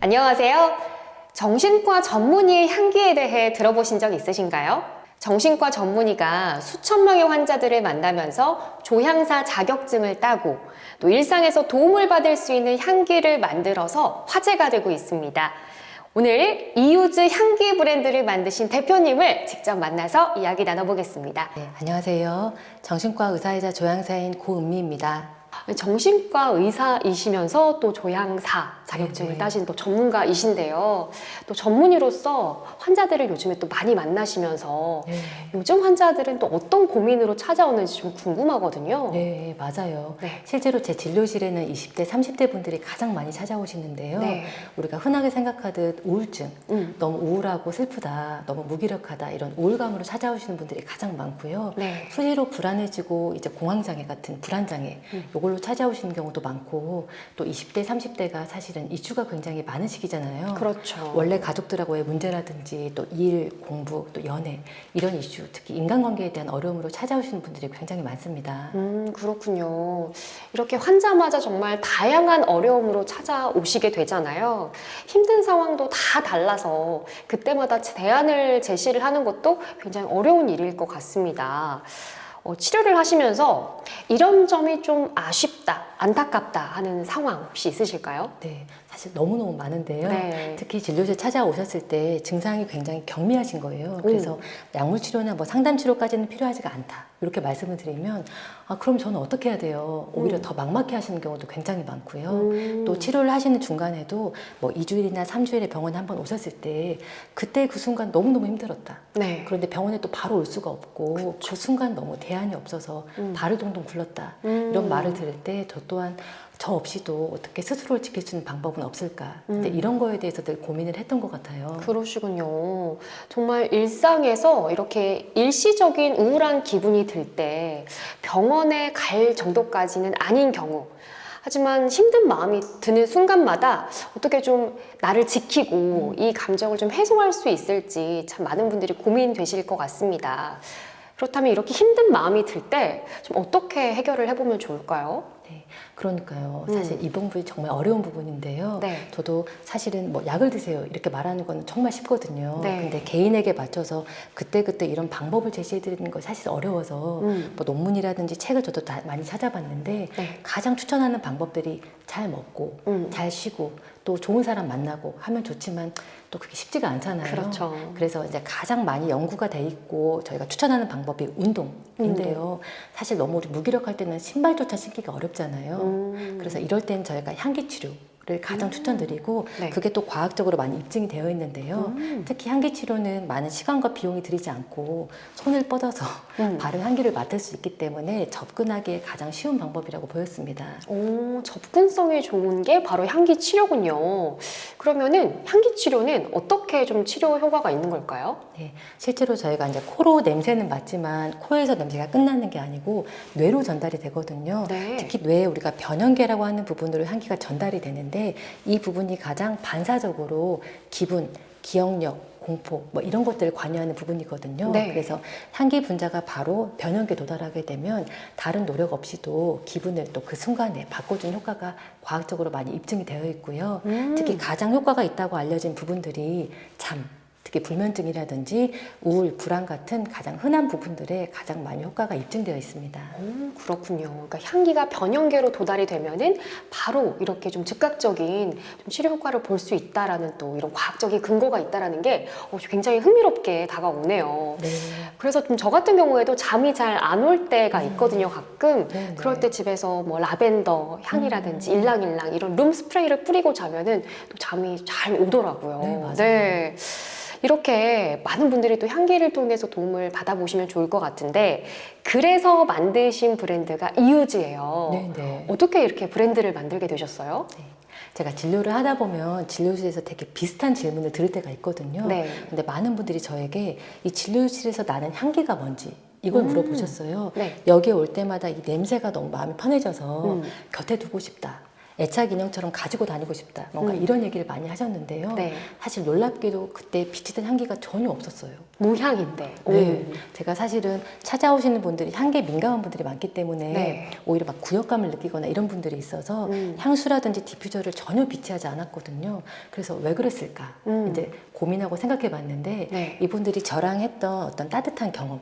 안녕하세요. 정신과 전문의의 향기에 대해 들어보신 적 있으신가요? 정신과 전문의가 수천 명의 환자들을 만나면서 조향사 자격증을 따고 또 일상에서 도움을 받을 수 있는 향기를 만들어서 화제가 되고 있습니다. 오늘 이유즈 향기 브랜드를 만드신 대표님을 직접 만나서 이야기 나눠보겠습니다. 네, 안녕하세요. 정신과 의사이자 조향사인 고은미입니다. 정신과 의사이시면서 또 조향사 자격증을 따신 또 전문가이신데요. 또 전문의로서 환자들을 요즘에 또 많이 만나시면서 요즘 환자들은 또 어떤 고민으로 찾아오는지 좀 궁금하거든요. 네, 맞아요. 네. 실제로 제 진료실에는 20대, 30대 분들이 가장 많이 찾아오시는데요. 네. 우리가 흔하게 생각하듯 우울증, 너무 우울하고 슬프다, 너무 무기력하다 이런 우울감으로 찾아오시는 분들이 가장 많고요. 네. 수시로 불안해지고 이제 공황장애 같은 불안장애 이걸로 찾아오시는 경우도 많고 또 20대, 30대가 사실은 이슈가 굉장히 많은 시기잖아요. 그렇죠. 원래 가족들하고의 문제라든지 또 일, 공부, 또 연애 이런 이슈, 특히 인간관계에 대한 어려움으로 찾아오시는 분들이 굉장히 많습니다. 그렇군요. 이렇게 환자마다 정말 다양한 어려움으로 찾아오시게 되잖아요. 힘든 상황도 다 달라서 그때마다 대안을 제시를 하는 것도 굉장히 어려운 일일 것 같습니다. 치료를 하시면서 이런 점이 좀 아쉽다, 안타깝다 하는 상황 혹시 있으실까요? 네, 사실 너무너무 많은데요. 네. 특히 진료실 찾아오셨을 때 증상이 굉장히 경미하신 거예요. 그래서 약물 치료나 뭐 상담 치료까지는 필요하지가 않다. 이렇게 말씀을 드리면 그럼 저는 어떻게 해야 돼요? 오히려 더 막막해 하시는 경우도 굉장히 많고요. 또 치료를 하시는 중간에도 뭐 2주일이나 3주일에 병원에 한번 오셨을 때 그때 그 순간 너무너무 힘들었다. 네. 그런데 병원에 또 바로 올 수가 없고 그 순간 너무 대안이 없어서 발을 동동 굴렀다. 이런 말을 들을 때 저 또한 저 없이도 어떻게 스스로를 지킬 수 있는 방법은 없을까? 근데 이런 거에 대해서 늘 고민을 했던 것 같아요. 그러시군요. 정말 일상에서 이렇게 일시적인 우울한 기분이 들 때 병원에 갈 정도까지는 아닌 경우, 하지만 힘든 마음이 드는 순간마다 어떻게 좀 나를 지키고 이 감정을 좀 해소할 수 있을지 참 많은 분들이 고민되실 것 같습니다. 그렇다면 이렇게 힘든 마음이 들 때 좀 어떻게 해결을 해보면 좋을까요? 네, 그러니까요. 사실 이 부분이 정말 어려운 부분인데요. 네. 저도 사실은 뭐 약을 드세요 이렇게 말하는 건 정말 쉽거든요. 네. 근데 개인에게 맞춰서 그때그때 이런 방법을 제시해 드리는 거 사실 어려워서 뭐 논문이라든지 책을 저도 다 많이 찾아봤는데 네. 가장 추천하는 방법들이 잘 먹고 잘 쉬고 또 좋은 사람 만나고 하면 좋지만 또 그게 쉽지가 않잖아요. 그렇죠. 그래서 이제 가장 많이 연구가 돼 있고 저희가 추천하는 방법이 운동인데요. 사실 너무 우리 무기력할 때는 신발조차 신기가 어렵잖아요. 그래서 이럴 땐 저희가 향기 치료를 가장 추천드리고 네. 그게 또 과학적으로 많이 입증이 되어 있는데요. 특히 향기 치료는 많은 시간과 비용이 들이지 않고 손을 뻗어서 바른 향기를 맡을 수 있기 때문에 접근하기에 가장 쉬운 방법이라고 보였습니다. 접근성이 좋은 게 바로 향기 치료군요. 그러면은 향기 치료는 어떻게 좀 치료 효과가 있는 걸까요? 네, 실제로 저희가 이제 코로 냄새는 맡지만 코에서 냄새가 끝나는 게 아니고 뇌로 전달이 되거든요. 네. 특히 뇌에 우리가 변연계라고 하는 부분으로 향기가 전달이 되는데 이 부분이 가장 반사적으로 기분, 기억력, 공포 뭐 이런 것들을 관여하는 부분이거든요. 네. 그래서 향기 분자가 바로 변연계에 도달하게 되면 다른 노력 없이도 기분을 또 그 순간에 바꿔주는 효과가 과학적으로 많이 입증이 되어 있고요. 특히 가장 효과가 있다고 알려진 부분들이 잠, 특히 불면증이라든지 우울, 불안 같은 가장 흔한 부분들에 가장 많이 효과가 입증되어 있습니다. 그렇군요. 그러니까 향기가 변연계로 도달이 되면은 바로 이렇게 좀 즉각적인 좀 치료 효과를 볼 수 있다라는 또 이런 과학적인 근거가 있다라는 게 굉장히 흥미롭게 다가오네요. 네. 그래서 좀 저 같은 경우에도 잠이 잘 안 올 때가 있거든요, 가끔. 네, 그럴 때 집에서 뭐 라벤더 향이라든지 일랑일랑 이런 룸 스프레이를 뿌리고 자면은 또 잠이 잘 오더라고요. 네, 맞아요. 네. 이렇게 많은 분들이 또 향기를 통해서 도움을 받아보시면 좋을 것 같은데, 그래서 만드신 브랜드가 이유즈예요. 네, 네. 어떻게 이렇게 브랜드를 만들게 되셨어요? 네. 제가 진료를 하다 보면 진료실에서 되게 비슷한 질문을 들을 때가 있거든요. 네. 근데 많은 분들이 저에게 이 진료실에서 나는 향기가 뭔지 이걸 물어보셨어요. 네. 여기에 올 때마다 이 냄새가 너무 마음이 편해져서 곁에 두고 싶다. 애착 인형처럼 가지고 다니고 싶다. 뭔가 이런 얘기를 많이 하셨는데요. 네. 사실 놀랍게도 그때 비치던 향기가 전혀 없었어요. 무향인데. 네. 제가 사실은 찾아오시는 분들이 향기에 민감한 분들이 많기 때문에 네. 오히려 막 구역감을 느끼거나 이런 분들이 있어서 향수라든지 디퓨저를 전혀 비치하지 않았거든요. 그래서 왜 그랬을까? 이제 고민하고 생각해 봤는데 네. 이분들이 저랑 했던 어떤 따뜻한 경험,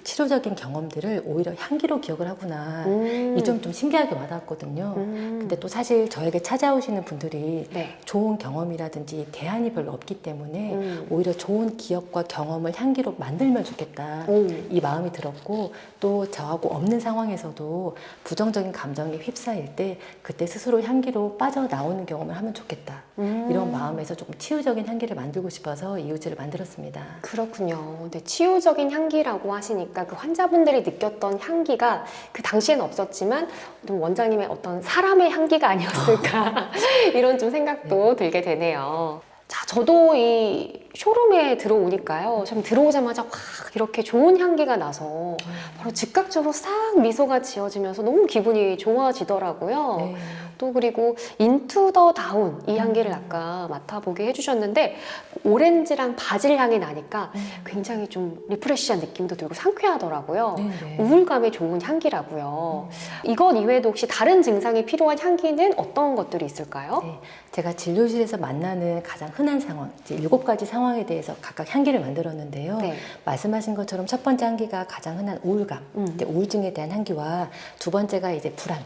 치료적인 경험들을 오히려 향기로 기억을 하구나. 이 점 좀 신기하게 와닿았거든요. 근데 또 사실 저에게 찾아오시는 분들이 네. 좋은 경험이라든지 대안이 별로 없기 때문에 오히려 좋은 기억과 경험을 향기로 만들면 좋겠다. 이 마음이 들었고 또 저하고 없는 상황에서도 부정적인 감정에 휩싸일 때 그때 스스로 향기로 빠져나오는 경험을 하면 좋겠다. 이런 마음에서 조금 치유적인 향기를 만들고 싶어서 이유즈를 만들었습니다. 그렇군요. 근데 치유적인 향기라고 하시니까 그 환자분들이 느꼈던 향기가 그 당시에는 없었지만 좀 원장님의 어떤 사람의 향기가 아니었을까 이런 좀 생각도 들게 되네요. 자, 저도 이 쇼룸에 들어오니까요. 참 들어오자마자 확 이렇게 좋은 향기가 나서 바로 즉각적으로 싹 미소가 지어지면서 너무 기분이 좋아지더라고요. 네. 또 그리고 인투 더 다운 이 향기를 아까 맡아보게 해주셨는데 오렌지랑 바질 향이 나니까 굉장히 좀 리프레시한 느낌도 들고 상쾌하더라고요. 네. 우울감에 좋은 향기라고요. 이것 이외에도 혹시 다른 증상이 필요한 향기는 어떤 것들이 있을까요? 네, 제가 진료실에서 만나는 가장 흔한 상황, 이제 7가지 상황에 대해서 각각 향기를 만들었는데요. 네. 말씀하신 것처럼 첫 번째 향기가 가장 흔한 우울감, 이제 우울증에 대한 향기와 두 번째가 이제 불안.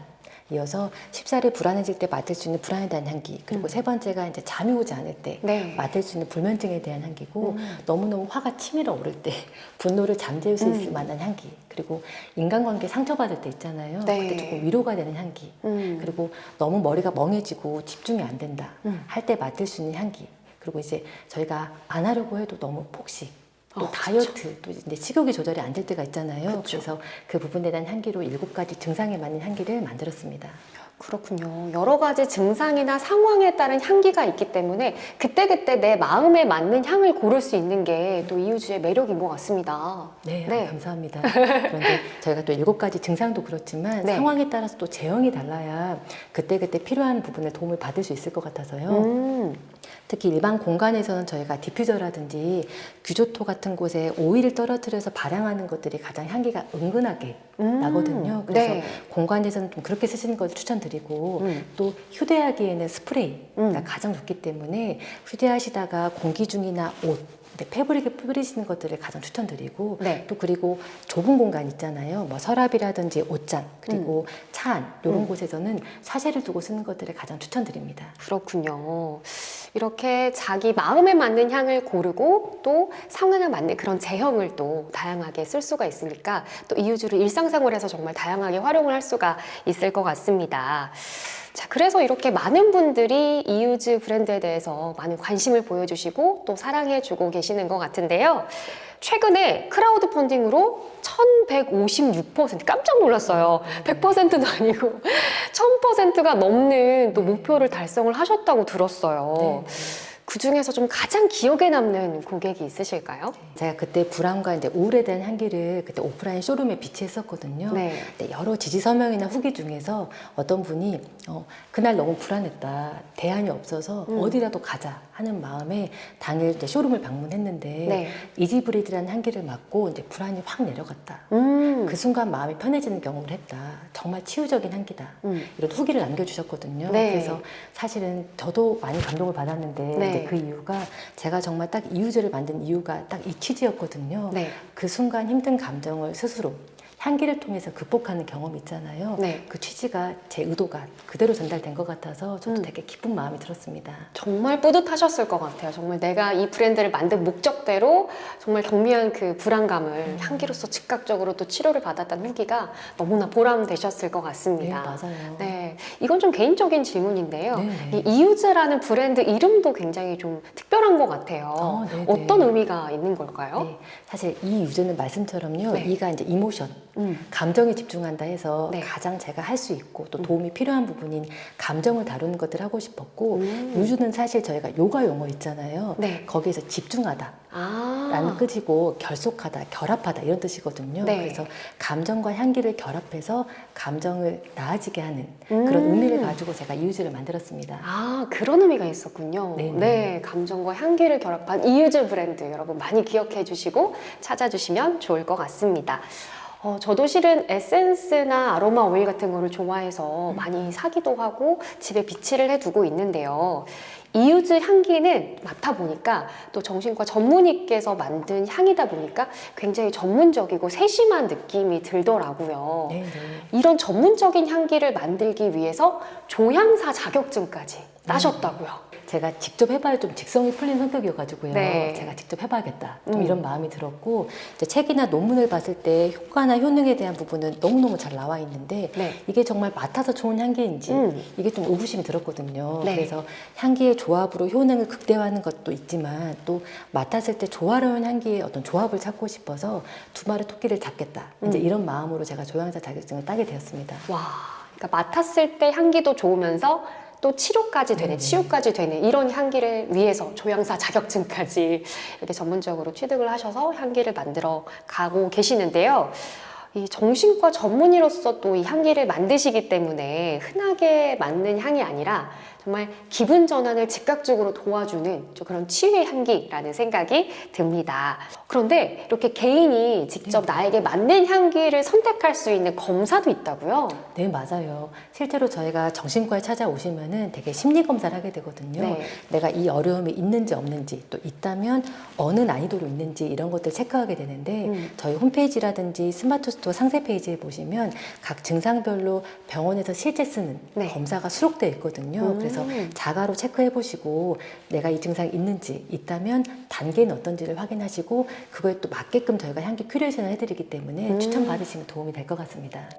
이어서 쉽사리 불안해질 때 맡을 수 있는 불안에 대한 향기, 그리고 세 번째가 이제 잠이 오지 않을 때 네. 맡을 수 있는 불면증에 대한 향기고 너무너무 화가 치밀어 오를 때 분노를 잠재울 수 있을 만한 향기, 그리고 인간관계 상처받을 때 있잖아요. 네. 그때 조금 위로가 되는 향기, 그리고 너무 머리가 멍해지고 집중이 안 된다 할 때 맡을 수 있는 향기, 그리고 이제 저희가 안 하려고 해도 너무 폭식, 또 다이어트, 또 이제 식욕이 조절이 안 될 때가 있잖아요. 그래서 그 부분에 대한 향기로 7가지 증상에 맞는 향기를 만들었습니다. 그렇군요. 여러 가지 증상이나 상황에 따른 향기가 있기 때문에 그때그때 내 마음에 맞는 향을 고를 수 있는 게 또 이유주의 매력인 것 같습니다. 네, 네. 감사합니다. 그런데 저희가 또 7가지 증상도 그렇지만 네. 상황에 따라서 또 제형이 달라야 그때그때 필요한 부분에 도움을 받을 수 있을 것 같아서요. 특히 일반 공간에서는 저희가 디퓨저라든지 규조토 같은 곳에 오일을 떨어뜨려서 발향하는 것들이 가장 향기가 은근하게 나거든요. 그래서 네. 공간에서는 좀 그렇게 쓰시는 것을 추천드리고 또 휴대하기에는 스프레이가 가장 좋기 때문에 휴대하시다가 공기 중이나 옷, 패브릭에 뿌리시는 것들을 가장 추천드리고 네. 또 그리고 좁은 공간 있잖아요. 뭐 서랍이라든지 옷장 그리고 차 안 이런 곳에서는 사제를 두고 쓰는 것들을 가장 추천드립니다. 그렇군요. 이렇게 자기 마음에 맞는 향을 고르고 또 상황에 맞는 그런 제형을 또 다양하게 쓸 수가 있으니까 또 이유주를 일상생활에서 정말 다양하게 활용을 할 수가 있을 것 같습니다. 자, 그래서 이렇게 많은 분들이 이유즈 브랜드에 대해서 많은 관심을 보여주시고 또 사랑해주고 계시는 것 같은데요. 최근에 크라우드 펀딩으로 1156% 깜짝 놀랐어요. 100%도 아니고 1000%가 넘는 또 목표를 달성을 하셨다고 들었어요. 네. 그 중에서 좀 가장 기억에 남는 고객이 있으실까요? 제가 그때 불안과 이제 우울에 대한 향기를 그때 오프라인 쇼룸에 비치했었거든요. 네. 근데 여러 지지 서명이나 후기 중에서 어떤 분이 그날 너무 불안했다, 대안이 없어서 어디라도 가자 하는 마음에 당일 이제 쇼룸을 방문했는데 네. 이지브리드라는 향기를 맡고 이제 불안이 확 내려갔다. 그 순간 마음이 편해지는 경험을 했다. 정말 치유적인 향기다. 이런 후기를 남겨주셨거든요. 네. 그래서 사실은 저도 많이 감동을 받았는데 네. 이제 그 이유가 제가 정말 딱 이유제를 만든 이유가 딱 이 취지였거든요. 네. 그 순간 힘든 감정을 스스로 향기를 통해서 극복하는 경험이 있잖아요. 네. 그 취지가 제 의도가 그대로 전달된 것 같아서 저도 되게 기쁜 마음이 들었습니다. 정말 뿌듯하셨을 것 같아요. 정말 내가 이 브랜드를 만든 목적대로 정말 경미한 그 불안감을 향기로서 즉각적으로 또 치료를 받았다는 후기가 너무나 보람되셨을 것 네, 같습니다. 맞아요. 네, 이건 좀 개인적인 질문인데요. 네. 이 이유즈라는 브랜드 이름도 굉장히 좀 특별한 것 같아요. 네, 어떤 네. 의미가 있는 걸까요? 네, 사실 이 유저는 말씀처럼요. 네. 이가 이제 이모션, 감정에 집중한다 해서 네. 가장 제가 할 수 있고 또 도움이 필요한 부분인 감정을 다루는 것들을 하고 싶었고 우주는 사실 저희가 요가 용어 있잖아요. 네. 거기에서 집중하다 아. 라는 뜻이고 결속하다, 결합하다 이런 뜻이거든요. 네. 그래서 감정과 향기를 결합해서 감정을 나아지게 하는 그런 의미를 가지고 제가 이유즈를 만들었습니다. 아, 그런 의미가 있었군요. 네네. 네, 감정과 향기를 결합한 이유즈 브랜드 여러분 많이 기억해 주시고 찾아주시면 좋을 것 같습니다. 저도 실은 에센스나 아로마 오일 같은 거를 좋아해서 많이 사기도 하고 집에 비치를 해두고 있는데요. 이유즈 향기는 맡아보니까 또 정신과 전문의께서 만든 향이다 보니까 굉장히 전문적이고 세심한 느낌이 들더라고요. 네네. 이런 전문적인 향기를 만들기 위해서 조향사 자격증까지 따셨다고요. 제가 직접 해봐야 좀 직성이 풀린 성격이어가지고요. 네. 제가 직접 해봐야겠다. 좀 이런 마음이 들었고 이제 책이나 논문을 봤을 때 효과나 효능에 대한 부분은 너무너무 잘 나와 있는데 네. 이게 정말 맡아서 좋은 향기인지 이게 좀 의구심이 들었거든요. 네. 그래서 향기의 조합으로 효능을 극대화하는 것도 있지만 또 맡았을 때 조화로운 향기의 어떤 조합을 찾고 싶어서 두 마리 토끼를 잡겠다. 이제 이런 마음으로 제가 조향사 자격증을 따게 되었습니다. 와, 그러니까 맡았을 때 향기도 좋으면서 또 치료까지 되는, 네네. 치유까지 되는 이런 향기를 위해서 조향사 자격증까지 이렇게 전문적으로 취득을 하셔서 향기를 만들어 가고 계시는데요. 이 정신과 전문의로서 또 이 향기를 만드시기 때문에 흔하게 맡는 향이 아니라 정말 기분 전환을 즉각적으로 도와주는 좀 그런 치유의 향기라는 생각이 듭니다. 그런데 이렇게 개인이 직접 나에게 맞는 향기를 선택할 수 있는 검사도 있다고요? 네, 맞아요. 실제로 저희가 정신과에 찾아오시면은 되게 심리 검사를 하게 되거든요. 네. 내가 이 어려움이 있는지 없는지, 또 있다면 어느 난이도로 있는지 이런 것들 체크하게 되는데 저희 홈페이지라든지 스마트 스토어 상세 페이지에 보시면 각 증상별로 병원에서 실제 쓰는 네. 검사가 수록되어 있거든요. 그래서 자가로 체크해 보시고 내가 이 증상이 있는지 있다면 단계는 어떤지를 확인하시고 그거에 또 맞게끔 저희가 향기 큐레이션을 해드리기 때문에 추천받으시면 도움이 될 것 같습니다.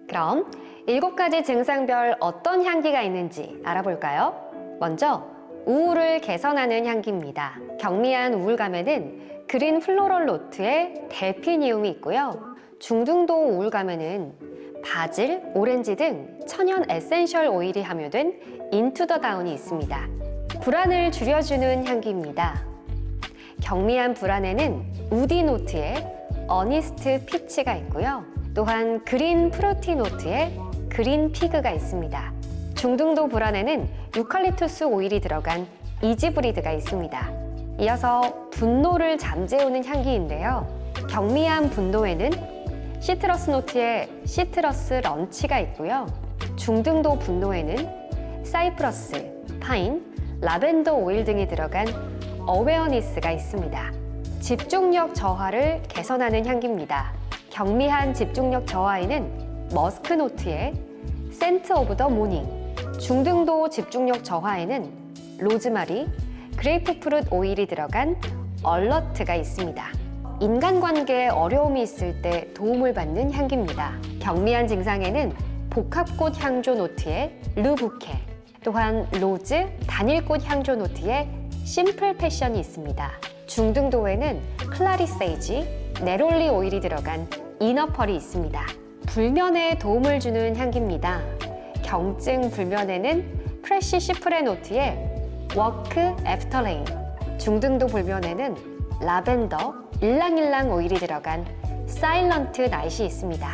그럼 7가지 증상별 어떤 향기가 있는지 알아볼까요? 먼저 우울을 개선하는 향기입니다. 경미한 우울감에는 그린 플로럴 노트의 델피니움이 있고요. 중등도 우울감에는 바질, 오렌지 등 천연 에센셜 오일이 함유된 인투 더 다운이 있습니다. 불안을 줄여주는 향기입니다. 경미한 불안에는 우디 노트의 어니스트 피치가 있고요. 또한 그린 프루티 노트의 그린 피그가 있습니다. 중등도 불안에는 유칼립투스 오일이 들어간 이지브리드가 있습니다. 이어서 분노를 잠재우는 향기인데요. 경미한 분노에는 시트러스 노트의 시트러스 런치가 있고요. 중등도 분노에는 사이프러스, 파인, 라벤더 오일 등이 들어간 어웨어니스가 있습니다. 집중력 저하를 개선하는 향기입니다. 경미한 집중력 저하에는 머스크 노트의 센트 오브 더 모닝, 중등도 집중력 저하에는 로즈마리, 그레이프프룻 오일이 들어간 얼러트가 있습니다. 인간관계에 어려움이 있을 때 도움을 받는 향기입니다. 경미한 증상에는 복합꽃 향조 노트의 르부케, 또한 로즈, 단일꽃 향조 노트의 심플 패션이 있습니다. 중등도에는 클라리세이지, 네롤리 오일이 들어간 이너펄이 있습니다. 불면에 도움을 주는 향기입니다. 경증 불면에는 프레시 시프레 노트의 워크 애프터 레인, 중등도 불면에는 라벤더, 일랑일랑 오일이 들어간 사일런트 나잇이 있습니다.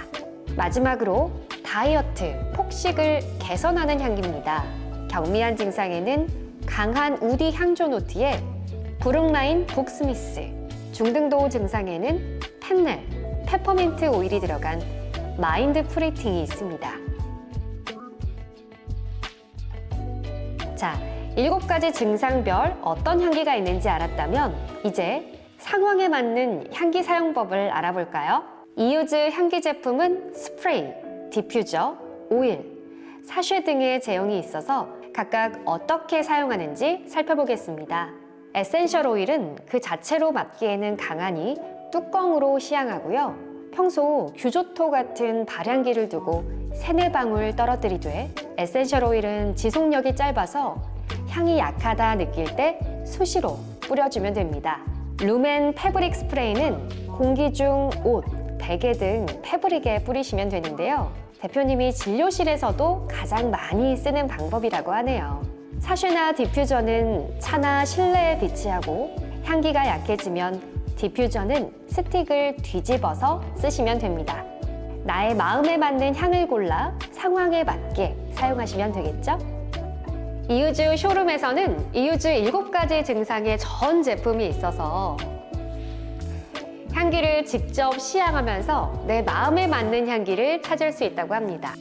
마지막으로 다이어트, 폭식을 개선하는 향기입니다. 경미한 증상에는 강한 우디 향조 노트의 브룩라인 북스미스, 중등도 증상에는 펜넬, 페퍼민트 오일이 들어간 마인드 프리팅이 있습니다. 자, 7가지 증상별 어떤 향기가 있는지 알았다면 이제 상황에 맞는 향기 사용법을 알아볼까요? 이유즈 향기 제품은 스프레이, 디퓨저, 오일, 사쉐 등의 제형이 있어서 각각 어떻게 사용하는지 살펴보겠습니다. 에센셜 오일은 그 자체로 맡기에는 강하니 뚜껑으로 시향하고요. 평소 규조토 같은 발향기를 두고 3-4방울 떨어뜨리되 에센셜 오일은 지속력이 짧아서 향이 약하다 느낄 때 수시로 뿌려주면 됩니다. 루멘 패브릭 스프레이는 공기 중 옷, 베개 등 패브릭에 뿌리시면 되는데요. 대표님이 진료실에서도 가장 많이 쓰는 방법이라고 하네요. 사쉐나 디퓨저는 차나 실내에 비치하고 향기가 약해지면 디퓨저는 스틱을 뒤집어서 쓰시면 됩니다. 나의 마음에 맞는 향을 골라 상황에 맞게 사용하시면 되겠죠? 이유주 쇼룸에서는 이유주 7가지 증상의 전 제품이 있어서 향기를 직접 시향하면서 내 마음에 맞는 향기를 찾을 수 있다고 합니다.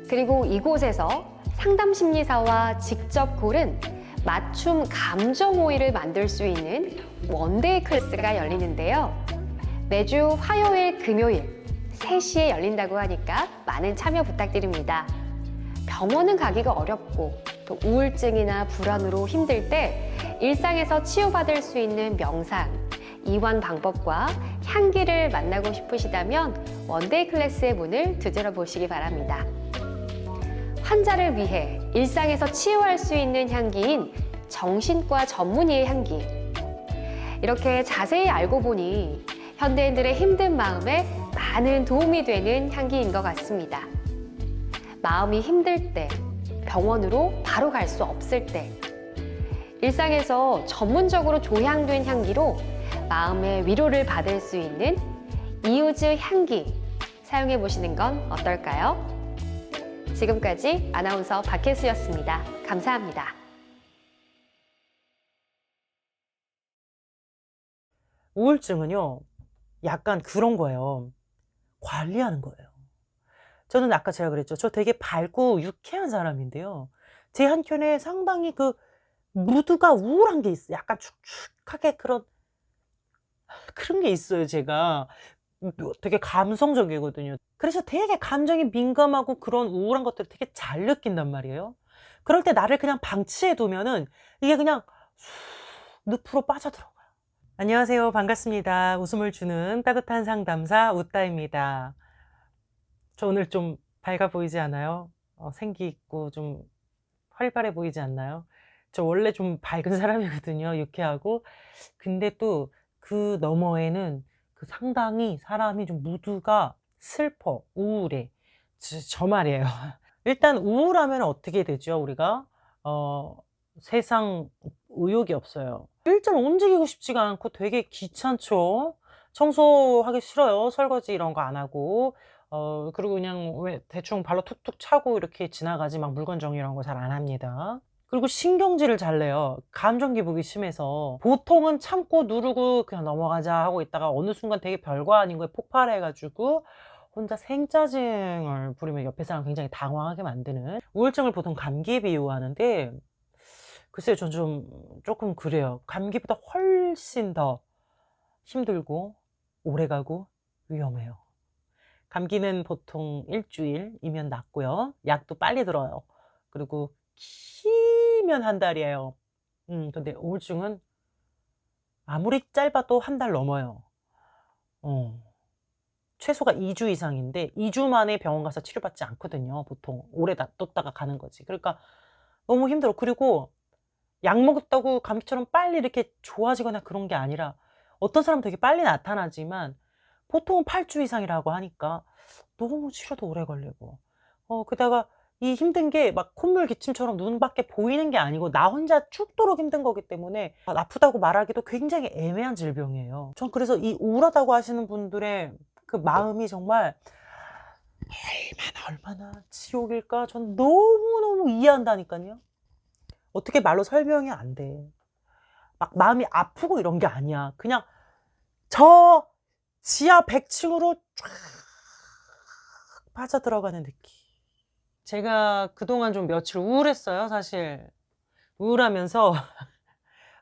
그리고 이곳에서 상담심리사와 직접 고른 맞춤 감정 오일을 만들 수 있는 원데이 클래스가 열리는데요. 매주 화요일, 금요일 3시에 열린다고 하니까 많은 참여 부탁드립니다. 병원은 가기가 어렵고 또 우울증이나 불안으로 힘들 때 일상에서 치유받을 수 있는 명상, 이완 방법과 향기를 만나고 싶으시다면 원데이 클래스의 문을 두드려 보시기 바랍니다. 환자를 위해 일상에서 치유할 수 있는 향기인 정신과 전문의의 향기. 이렇게 자세히 알고 보니 현대인들의 힘든 마음에 많은 도움이 되는 향기인 것 같습니다. 마음이 힘들 때, 병원으로 바로 갈 수 없을 때, 일상에서 전문적으로 조향된 향기로 마음의 위로를 받을 수 있는 이유주 향기 사용해 보시는 건 어떨까요? 지금까지 아나운서 박혜수였습니다. 감사합니다. 우울증은요, 약간 그런 거예요. 관리하는 거예요. 저는 아까 제가 그랬죠. 저 되게 밝고 유쾌한 사람인데요. 제 한켠에 상당히 그 무드가 우울한 게 있어요. 약간 축축하게 그런 게 있어요, 제가. 되게 감성적이거든요. 그래서 되게 감정이 민감하고 그런 우울한 것들을 되게 잘 느낀단 말이에요. 그럴 때 나를 그냥 방치해 두면은 이게 그냥 늪으로 빠져들어가요. 안녕하세요. 반갑습니다. 웃음을 주는 따뜻한 상담사 웃다입니다. 저 오늘 좀 밝아 보이지 않아요? 생기 있고 좀 활발해 보이지 않나요? 저 원래 좀 밝은 사람이거든요. 유쾌하고. 근데 또 그 너머에는 그 상당히 사람이 좀 무드가 슬퍼, 우울해. 저 말이에요. 일단 우울하면 어떻게 되죠, 우리가? 세상 의욕이 없어요. 일단 움직이고 싶지가 않고 되게 귀찮죠. 청소하기 싫어요. 설거지 이런 거 안 하고. 그리고 그냥 왜 대충 발로 툭툭 차고 이렇게 지나가지 막 물건 정리 이런 거 잘 안 합니다. 그리고 신경질을 잘 내요. 감정 기복이 심해서. 보통은 참고 누르고 그냥 넘어가자 하고 있다가 어느 순간 되게 별거 아닌 거에 폭발해가지고 혼자 생짜증을 부리면 옆에 사람 굉장히 당황하게 만드는, 우울증을 보통 감기에 비유하는데 글쎄요, 전 조금 그래요. 감기보다 훨씬 더 힘들고 오래가고 위험해요. 감기는 보통 일주일이면 낫고요. 약도 빨리 들어요. 그리고 길면 한 달이에요. 근데 우울증은 아무리 짧아도 한 달 넘어요. 최소가 2주 이상인데 2주 만에 병원 가서 치료받지 않거든요. 보통 오래 놔뒀다가 가는 거지. 그러니까 너무 힘들어. 그리고 약 먹었다고 감기처럼 빨리 이렇게 좋아지거나 그런 게 아니라, 어떤 사람은 되게 빨리 나타나지만 보통은 8주 이상이라고 하니까 너무 치료도 오래 걸리고, 게다가 이 힘든 게 막 콧물 기침처럼 눈밖에 보이는 게 아니고 나 혼자 죽도록 힘든 거기 때문에 아프다고 말하기도 굉장히 애매한 질병이에요. 전 그래서 이 우울하다고 하시는 분들의 그 마음이 정말 얼마나 지옥일까 전 너무너무 이해한다니까요. 어떻게 말로 설명이 안 돼. 막 마음이 아프고 이런 게 아니야. 그냥 저 지하 100층으로 쫙 빠져들어가는 느낌. 제가 그동안 좀 며칠 우울했어요, 사실. 우울하면서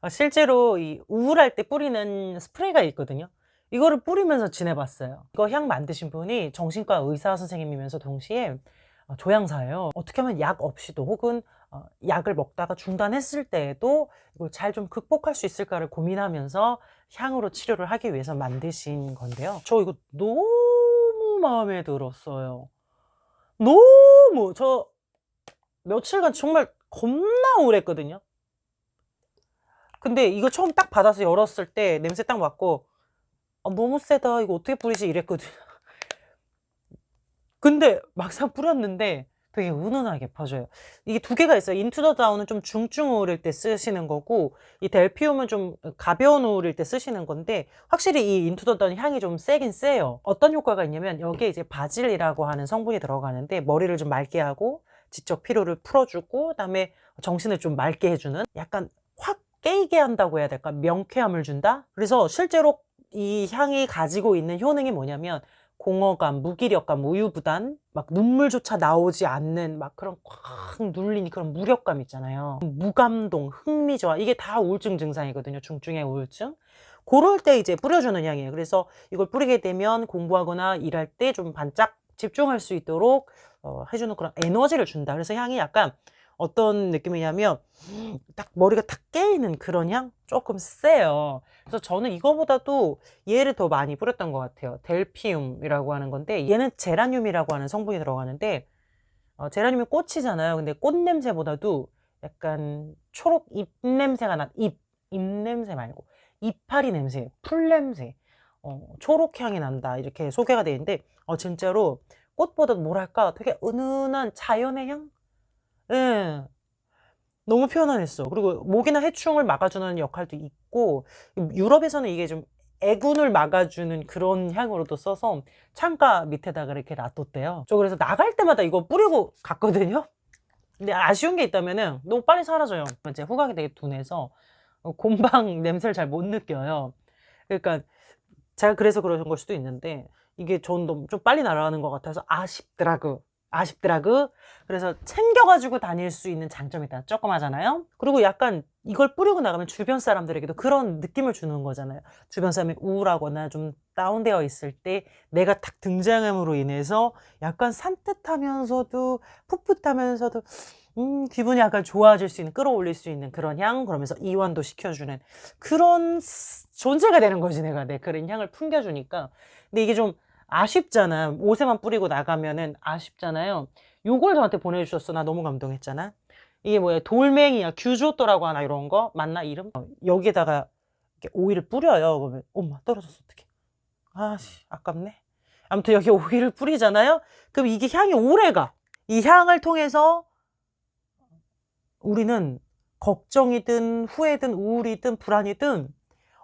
실제로 이 우울할 때 뿌리는 스프레이가 있거든요. 이거를 뿌리면서 지내봤어요. 이거 향 만드신 분이 정신과 의사 선생님이면서 동시에 조향사예요. 어떻게 하면 약 없이도, 혹은 약을 먹다가 중단했을 때에도 이걸 잘 좀 극복할 수 있을까를 고민하면서 향으로 치료를 하기 위해서 만드신 건데요. 저 이거 너무 마음에 들었어요. 너무. 저 며칠간 정말 겁나 우울했거든요. 근데 이거 처음 딱 받아서 열었을 때 냄새 딱 맡고 너무 세다, 이거 어떻게 뿌리지 이랬거든요. 근데 막상 뿌렸는데 되게 은은하게 퍼져요. 이게 두 개가 있어요. 인투 더 다운은 좀 중증 우울일 때 쓰시는 거고, 이 델피움은 좀 가벼운 우울일 때 쓰시는 건데, 확실히 이 인투 더 다운 향이 좀 세긴 세요. 어떤 효과가 있냐면 여기에 이제 바질이라고 하는 성분이 들어가는데, 머리를 좀 맑게 하고 지적 피로를 풀어주고, 그다음에 정신을 좀 맑게 해주는, 약간 확 깨이게 한다고 해야 될까? 명쾌함을 준다? 그래서 실제로 이 향이 가지고 있는 효능이 뭐냐면, 공허감, 무기력감, 우유부단, 막 눈물조차 나오지 않는 막 그런 꽉 눌린 그런 무력감 있잖아요. 무감동, 흥미저하, 이게 다 우울증 증상이거든요. 중증의 우울증. 그럴 때 이제 뿌려주는 향이에요. 그래서 이걸 뿌리게 되면 공부하거나 일할 때 좀 반짝 집중할 수 있도록 해주는 그런 에너지를 준다. 그래서 향이 약간 어떤 느낌이냐면 딱 머리가 탁 깨이는 그런 향? 조금 세요. 그래서 저는 이거보다도 얘를 더 많이 뿌렸던 것 같아요. 델피움이라고 하는 건데, 얘는 제라늄이라고 하는 성분이 들어가는데, 제라늄이 꽃이잖아요. 근데 꽃 냄새보다도 약간 초록 잎 냄새가 잎 냄새 말고 이파리 냄새, 풀 냄새, 초록 향이 난다, 이렇게 소개가 되어 있는데, 진짜로 꽃보다 뭐랄까 되게 은은한 자연의 향? 예. 너무 편안했어. 그리고 모기나 해충을 막아주는 역할도 있고, 유럽에서는 이게 좀 애군을 막아주는 그런 향으로도 써서 창가 밑에다가 이렇게 놔뒀대요. 저 그래서 나갈 때마다 이거 뿌리고 갔거든요. 근데 아쉬운 게 있다면은 너무 빨리 사라져요. 제 후각이 되게 둔해서 곰방 냄새를 잘 못 느껴요. 그러니까 제가 그래서 그런 걸 수도 있는데, 이게 전 너무 좀 빨리 날아가는 것 같아서 아쉽더라고. 그래서 챙겨가지고 다닐 수 있는 장점이 있다. 조그마잖아요. 그리고 약간 이걸 뿌리고 나가면 주변 사람들에게도 그런 느낌을 주는 거잖아요. 주변 사람이 우울하거나 좀 다운되어 있을 때 내가 탁 등장함으로 인해서 약간 산뜻하면서도 풋풋하면서도 기분이 약간 좋아질 수 있는, 끌어올릴 수 있는 그런 향, 그러면서 이완도 시켜주는 그런 존재가 되는 거지, 내가. 내 그런 향을 풍겨주니까. 근데 이게 좀 아쉽잖아. 옷에만 뿌리고 나가면은 아쉽잖아요. 요걸 저한테 보내주셨어. 나 너무 감동했잖아. 이게 뭐야, 돌멩이야, 규조또라고 하나, 이런 거 맞나, 이름? 여기에다가 이렇게 오일을 뿌려요. 그러면 엄마 떨어졌어, 어떡해. 아씨, 아깝네. 아무튼 여기 오일을 뿌리잖아요. 그럼 이게 향이 오래가. 이 향을 통해서 우리는 걱정이든 후회든 우울이든 불안이든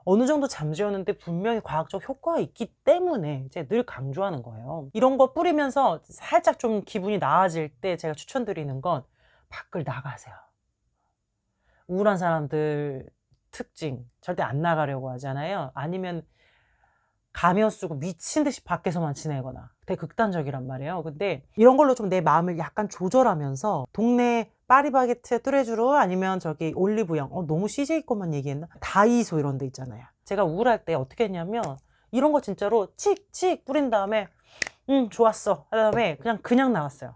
어느 정도 잠재웠는데 분명히 과학적 효과가 있기 때문에 이제 늘 강조하는 거예요. 이런 거 뿌리면서 살짝 좀 기분이 나아질 때 제가 추천드리는 건 밖을 나가세요. 우울한 사람들 특징, 절대 안 나가려고 하잖아요. 아니면 가면 쓰고 미친 듯이 밖에서만 지내거나, 되게 극단적이란 말이에요. 근데 이런 걸로 좀 내 마음을 약간 조절하면서 동네 파리바게트 뚜레쥬르, 아니면 저기 올리브영, 너무 CJ 것만 얘기했나? 다이소 이런 데 있잖아요. 제가 우울할 때 어떻게 했냐면 이런 거 진짜로 칙칙 뿌린 다음에 좋았어 그 다음에 그냥 나왔어요.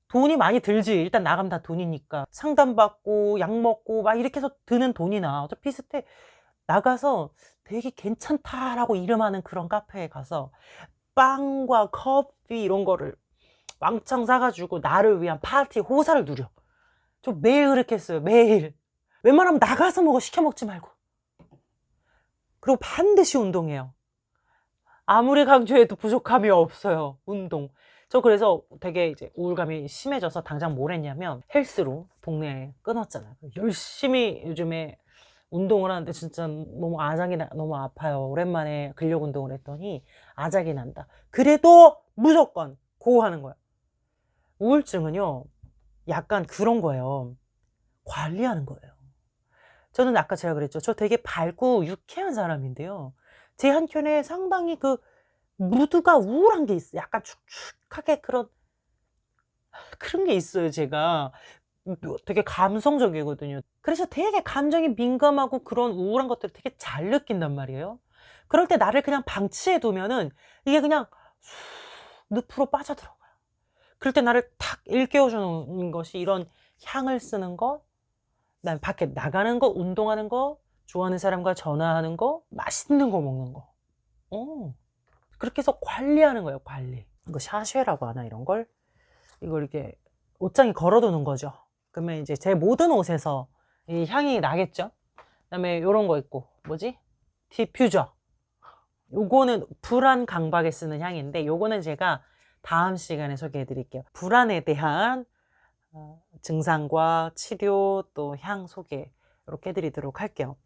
돈이 많이 들지. 일단 나가면 다 돈이니까. 상담받고 약 먹고 막 이렇게 해서 드는 돈이나 어차피 비슷해. 나가서 되게 괜찮다라고 이름하는 그런 카페에 가서 빵과 커피 이런 거를 왕창 사가지고 나를 위한 파티 호사를 누려. 저 매일 그렇게 했어요. 매일. 웬만하면 나가서 먹어, 시켜 먹지 말고. 그리고 반드시 운동해요. 아무리 강조해도 부족함이 없어요. 운동. 저 그래서 되게 이제 우울감이 심해져서 당장 뭘 했냐면 헬스로 동네에 끊었잖아요. 열심히 요즘에 운동을 하는데 진짜 너무 너무 아파요. 오랜만에 근력 운동을 했더니 아작이 난다. 그래도 무조건 그거 하는 거야. 우울증은요, 약간 그런 거예요. 관리하는 거예요. 저는 아까 제가 그랬죠. 저 되게 밝고 유쾌한 사람인데요. 제 한켠에 상당히 그 무드가 우울한 게 있어요. 약간 축축하게 그런 게 있어요, 제가. 되게 감성적이거든요. 그래서 되게 감정이 민감하고 그런 우울한 것들을 되게 잘 느낀단 말이에요. 그럴 때 나를 그냥 방치해 두면은 이게 그냥 늪으로 빠져들어가요. 그럴 때 나를 탁 일깨워주는 것이 이런 향을 쓰는 거, 그다음에 밖에 나가는 거, 운동하는 거, 좋아하는 사람과 전화하는 거, 맛있는 거 먹는 거. 그렇게 해서 관리하는 거예요, 관리. 이거 샤쉐라고 하나, 이런 걸? 이걸 이렇게 옷장에 걸어두는 거죠. 그러면 이제 제 모든 옷에서 이 향이 나겠죠. 그다음에 요런 거 있고, 뭐지? 디퓨저. 요거는 불안 강박에 쓰는 향인데, 요거는 제가 다음 시간에 소개해 드릴게요. 불안에 대한 증상과 치료 또 향 소개 이렇게 해드리도록 할게요.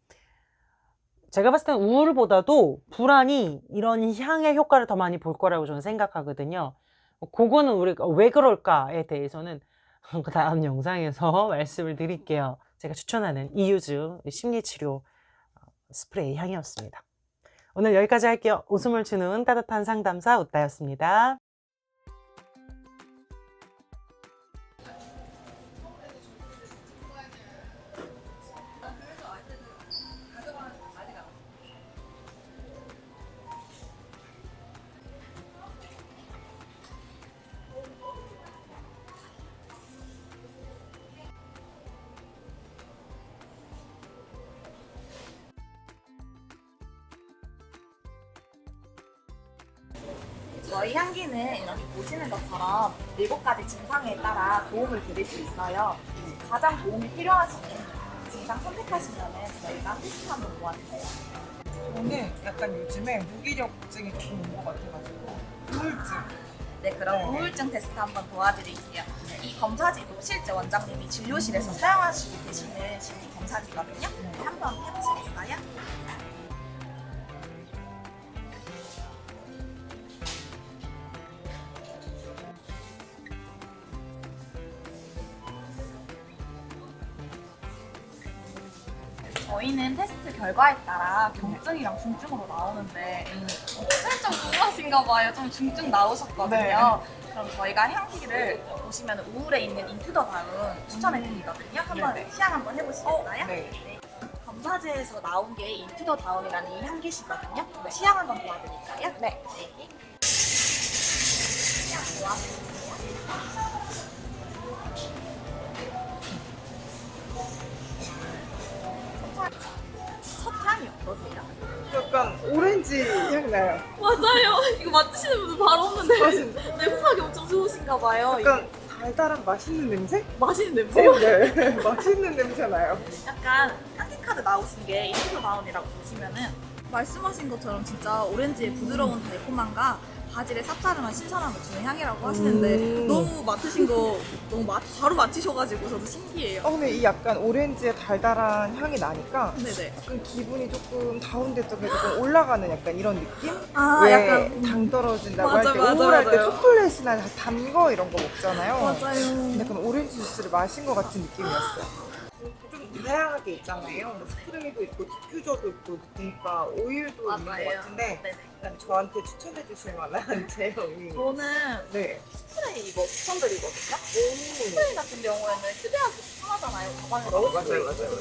제가 봤을 땐 우울보다도 불안이 이런 향의 효과를 더 많이 볼 거라고 저는 생각하거든요. 그거는 우리가 왜 그럴까에 대해서는 다음 영상에서 말씀을 드릴게요. 제가 추천하는 이유즈 심리치료 스프레이 향이었습니다. 오늘 여기까지 할게요. 웃음을 주는 따뜻한 상담사 웃다였습니다. 저희 향기는 이렇게 보시는 것처럼 7가지 증상에 따라 도움을 드릴 수 있어요. 가장 도움이 필요하신 증상 선택하시면 저희가 테스트 한번 도와드려요. 저는 약간 요즘에 무기력증이 조금 온 것 같아가지고 우울증. 네, 그럼 우울증 테스트 한번 도와드릴게요. 이 검사지도 실제 원장님이 진료실에서 사용하시고 계시는 심리 검사지거든요. 한번 해보시겠어요? 저희는 테스트 결과에 따라 경증이랑 중증으로 나오는데 살짝 우울하신가 봐요. 좀 중증 나오셨거든요. 네. 그럼 저희가 향기를 보시면 우울에 있는 인투더 다운 추천해 드리거든요. 한번 네. 시향 한번 해보시겠어요? 네. 네. 검사제에서 나온 게 인투더 다운이라는 이 향기시거든요. 시향 한번 도와드릴까요? 네. 시향 도와드릴게요. 첫 향이 어떠세요? 약간 오렌지 향 나요. 맞아요. 이거 맡으시는 분들 바로 없는데 네, 후각이 엄청 좋으신가 봐요. 약간 달달한 맛있는 냄새? 맛있는 냄새요? 네. 맛있는 냄새 나요. 약간 향기 카드 나오신 게 인투더 다운이라고 보시면은 말씀하신 것처럼 진짜 오렌지의 부드러운 달콤함과 바질의 쌉싸름한 신선함을 주는 향이라고 하시는데 너무 맡으신 거 너무 바로 맡으셔가지고 저도 신기해요. 근데 이 약간 오렌지의 달달한 향이 나니까 네네. 약간 기분이 조금 다운됐던 게 조금 올라가는 약간 이런 느낌? 아 왜 약간 당 떨어진다고 맞아, 할 때 맞아, 우울할 때 맞아요. 초콜릿이나 단 거 이런 거 먹잖아요. 맞아요. 약간 오렌지 주스를 마신 것 같은 느낌이었어요. 좀 다양하게 있잖아요. 스프레이도 있고 디퓨저도 있고 그러니까 오일도 있는 것 같은데 네네. 일단 저한테 추천해 주실 만한 제형이 저는 네. 스프레이 이거 추천드리거든요. 스프레이 같은 경우에는 휴대하기 편하잖아요. 가방에 넣을 수도 맞아요, 있고. 맞아요.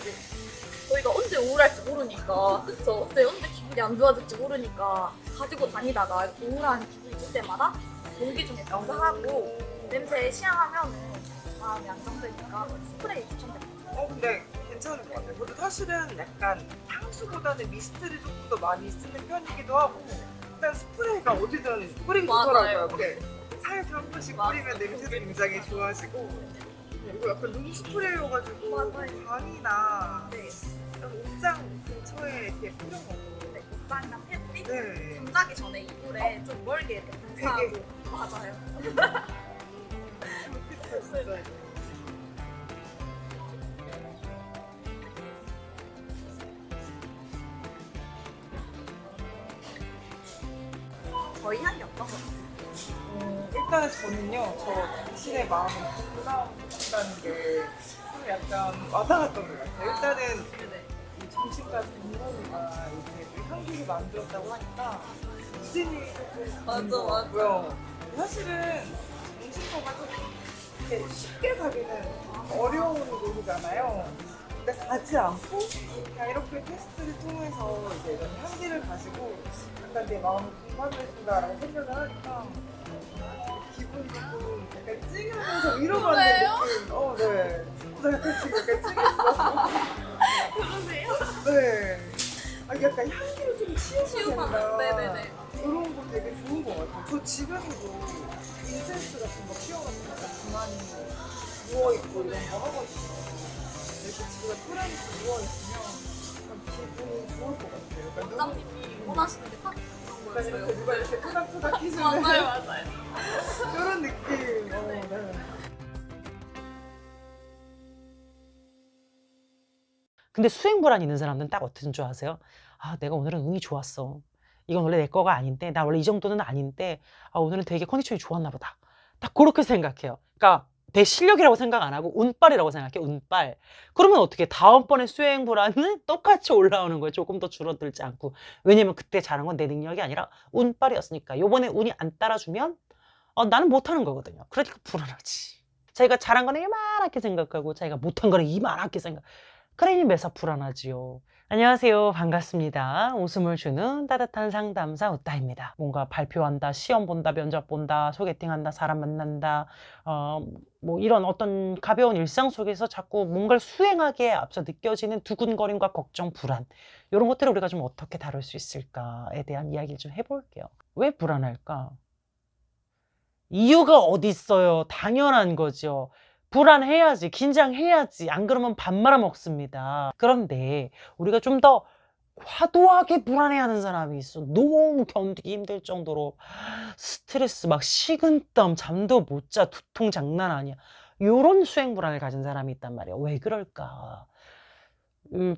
저희가 언제 우울할지 모르니까, 그쵸? 언제 기분이 안 좋아질지 모르니까 가지고 다니다가 우울한 기분이 들 때마다 공기 중에 명상하고 냄새 시향하면은 마음이 안정되니까 스프레이 추천드립니다. 근데 괜찮은 것 같아요. 저도 사실은 약간 향수보다는 미스트를 조금 더 많이 쓰는 편이기도 하고 일단 스프레이가 어디든 뿌리기 맞아요. 좋더라고요. 네. 살짝 한 번씩 맞아요. 뿌리면 냄새도 굉장히 좋아지고 그리고 약간 룸 스프레이여가지고 맞아요. 방이나 네. 약간 옷장 근처에 이렇게 뿌려놓고 네, 옷방이나 팬티? 네. 잠자기 전에 이불에 좀 멀게 이렇게 분사하고. 되게. 맞아요. 진짜 저희 향이 어떠세요? 일단 저는요, 저 당신의 마음을 부끄러운다는 게 좀 약간 와닿았던 것 같아요. 일단은 네네. 이 정신과 전문의가 이제 그 향기를 만들었다고 하니까 디즈니 조금 맞아. 사실은 정신과가 좀 이렇게 쉽게 가기는 어려운 곳이잖아요. 근데 가지 않고 그냥 이렇게 테스트를 통해서 이제 이런 향기를 가지고 약간 내 마음을 공감해준다라고 생각을 하니까 기분이 조금 약간 찡하면서 위로받는 느낌. 네. 나 약간 지금 약간 찡했어. 그러세요? 네. 약간 향기를 좀 치유받는. 치유받는다. 네네네. 그런 거 되게 좋은 것 같아요. 저 집에서도 인센스 같은 거 피워가지고 약간 가만히 누워있고 이런 거 하거든요. 이렇게 집에 풀안에서 누워있으면 기분이 좋을 것 같아요. 그러니까 원장님이 원하시는 게 딱 그런 누가 거였어요. 이렇게 누가 이렇게 토닥토닥 해주는 맞아요. 이런 느낌. 네. 근데 수행 불안 있는 사람들은 딱 어떤 줄 아세요? 아, 내가 오늘은 운이 좋았어. 이건 원래 내 거가 아닌데, 나 원래 이 정도는 아닌데, 아, 오늘은 되게 컨디션이 좋았나 보다. 딱 그렇게 생각해요. 그러니까 내 실력이라고 생각 안 하고 운빨이라고 생각해, 운빨. 그러면 어떻게 다음번에 수행 불안은 똑같이 올라오는 거예요. 조금 더 줄어들지 않고. 왜냐면 그때 잘한 건 내 능력이 아니라 운빨이었으니까. 요번에 운이 안 따라주면 나는 못하는 거거든요. 그러니까 불안하지. 자기가 잘한 거는 이만하게 생각하고 자기가 못한 거는 이만하게 생각. 그러니 매사 불안하지요. 안녕하세요. 반갑습니다. 웃음을 주는 따뜻한 상담사 웃다입니다. 뭔가 발표한다, 시험 본다, 면접 본다, 소개팅한다, 사람 만난다, 뭐 이런 어떤 가벼운 일상 속에서 자꾸 뭔가를 수행하기에 앞서 느껴지는 두근거림과 걱정, 불안. 이런 것들을 우리가 좀 어떻게 다룰 수 있을까에 대한 이야기를 좀 해볼게요. 왜 불안할까? 이유가 어디 있어요? 당연한 거죠. 불안해야지, 긴장해야지. 안 그러면 밥 말아 먹습니다. 그런데 우리가 좀 더 과도하게 불안해하는 사람이 있어. 너무 견디기 힘들 정도로 스트레스, 막 식은땀, 잠도 못 자, 두통 장난 아니야. 요런 수행 불안을 가진 사람이 있단 말이에요. 왜 그럴까?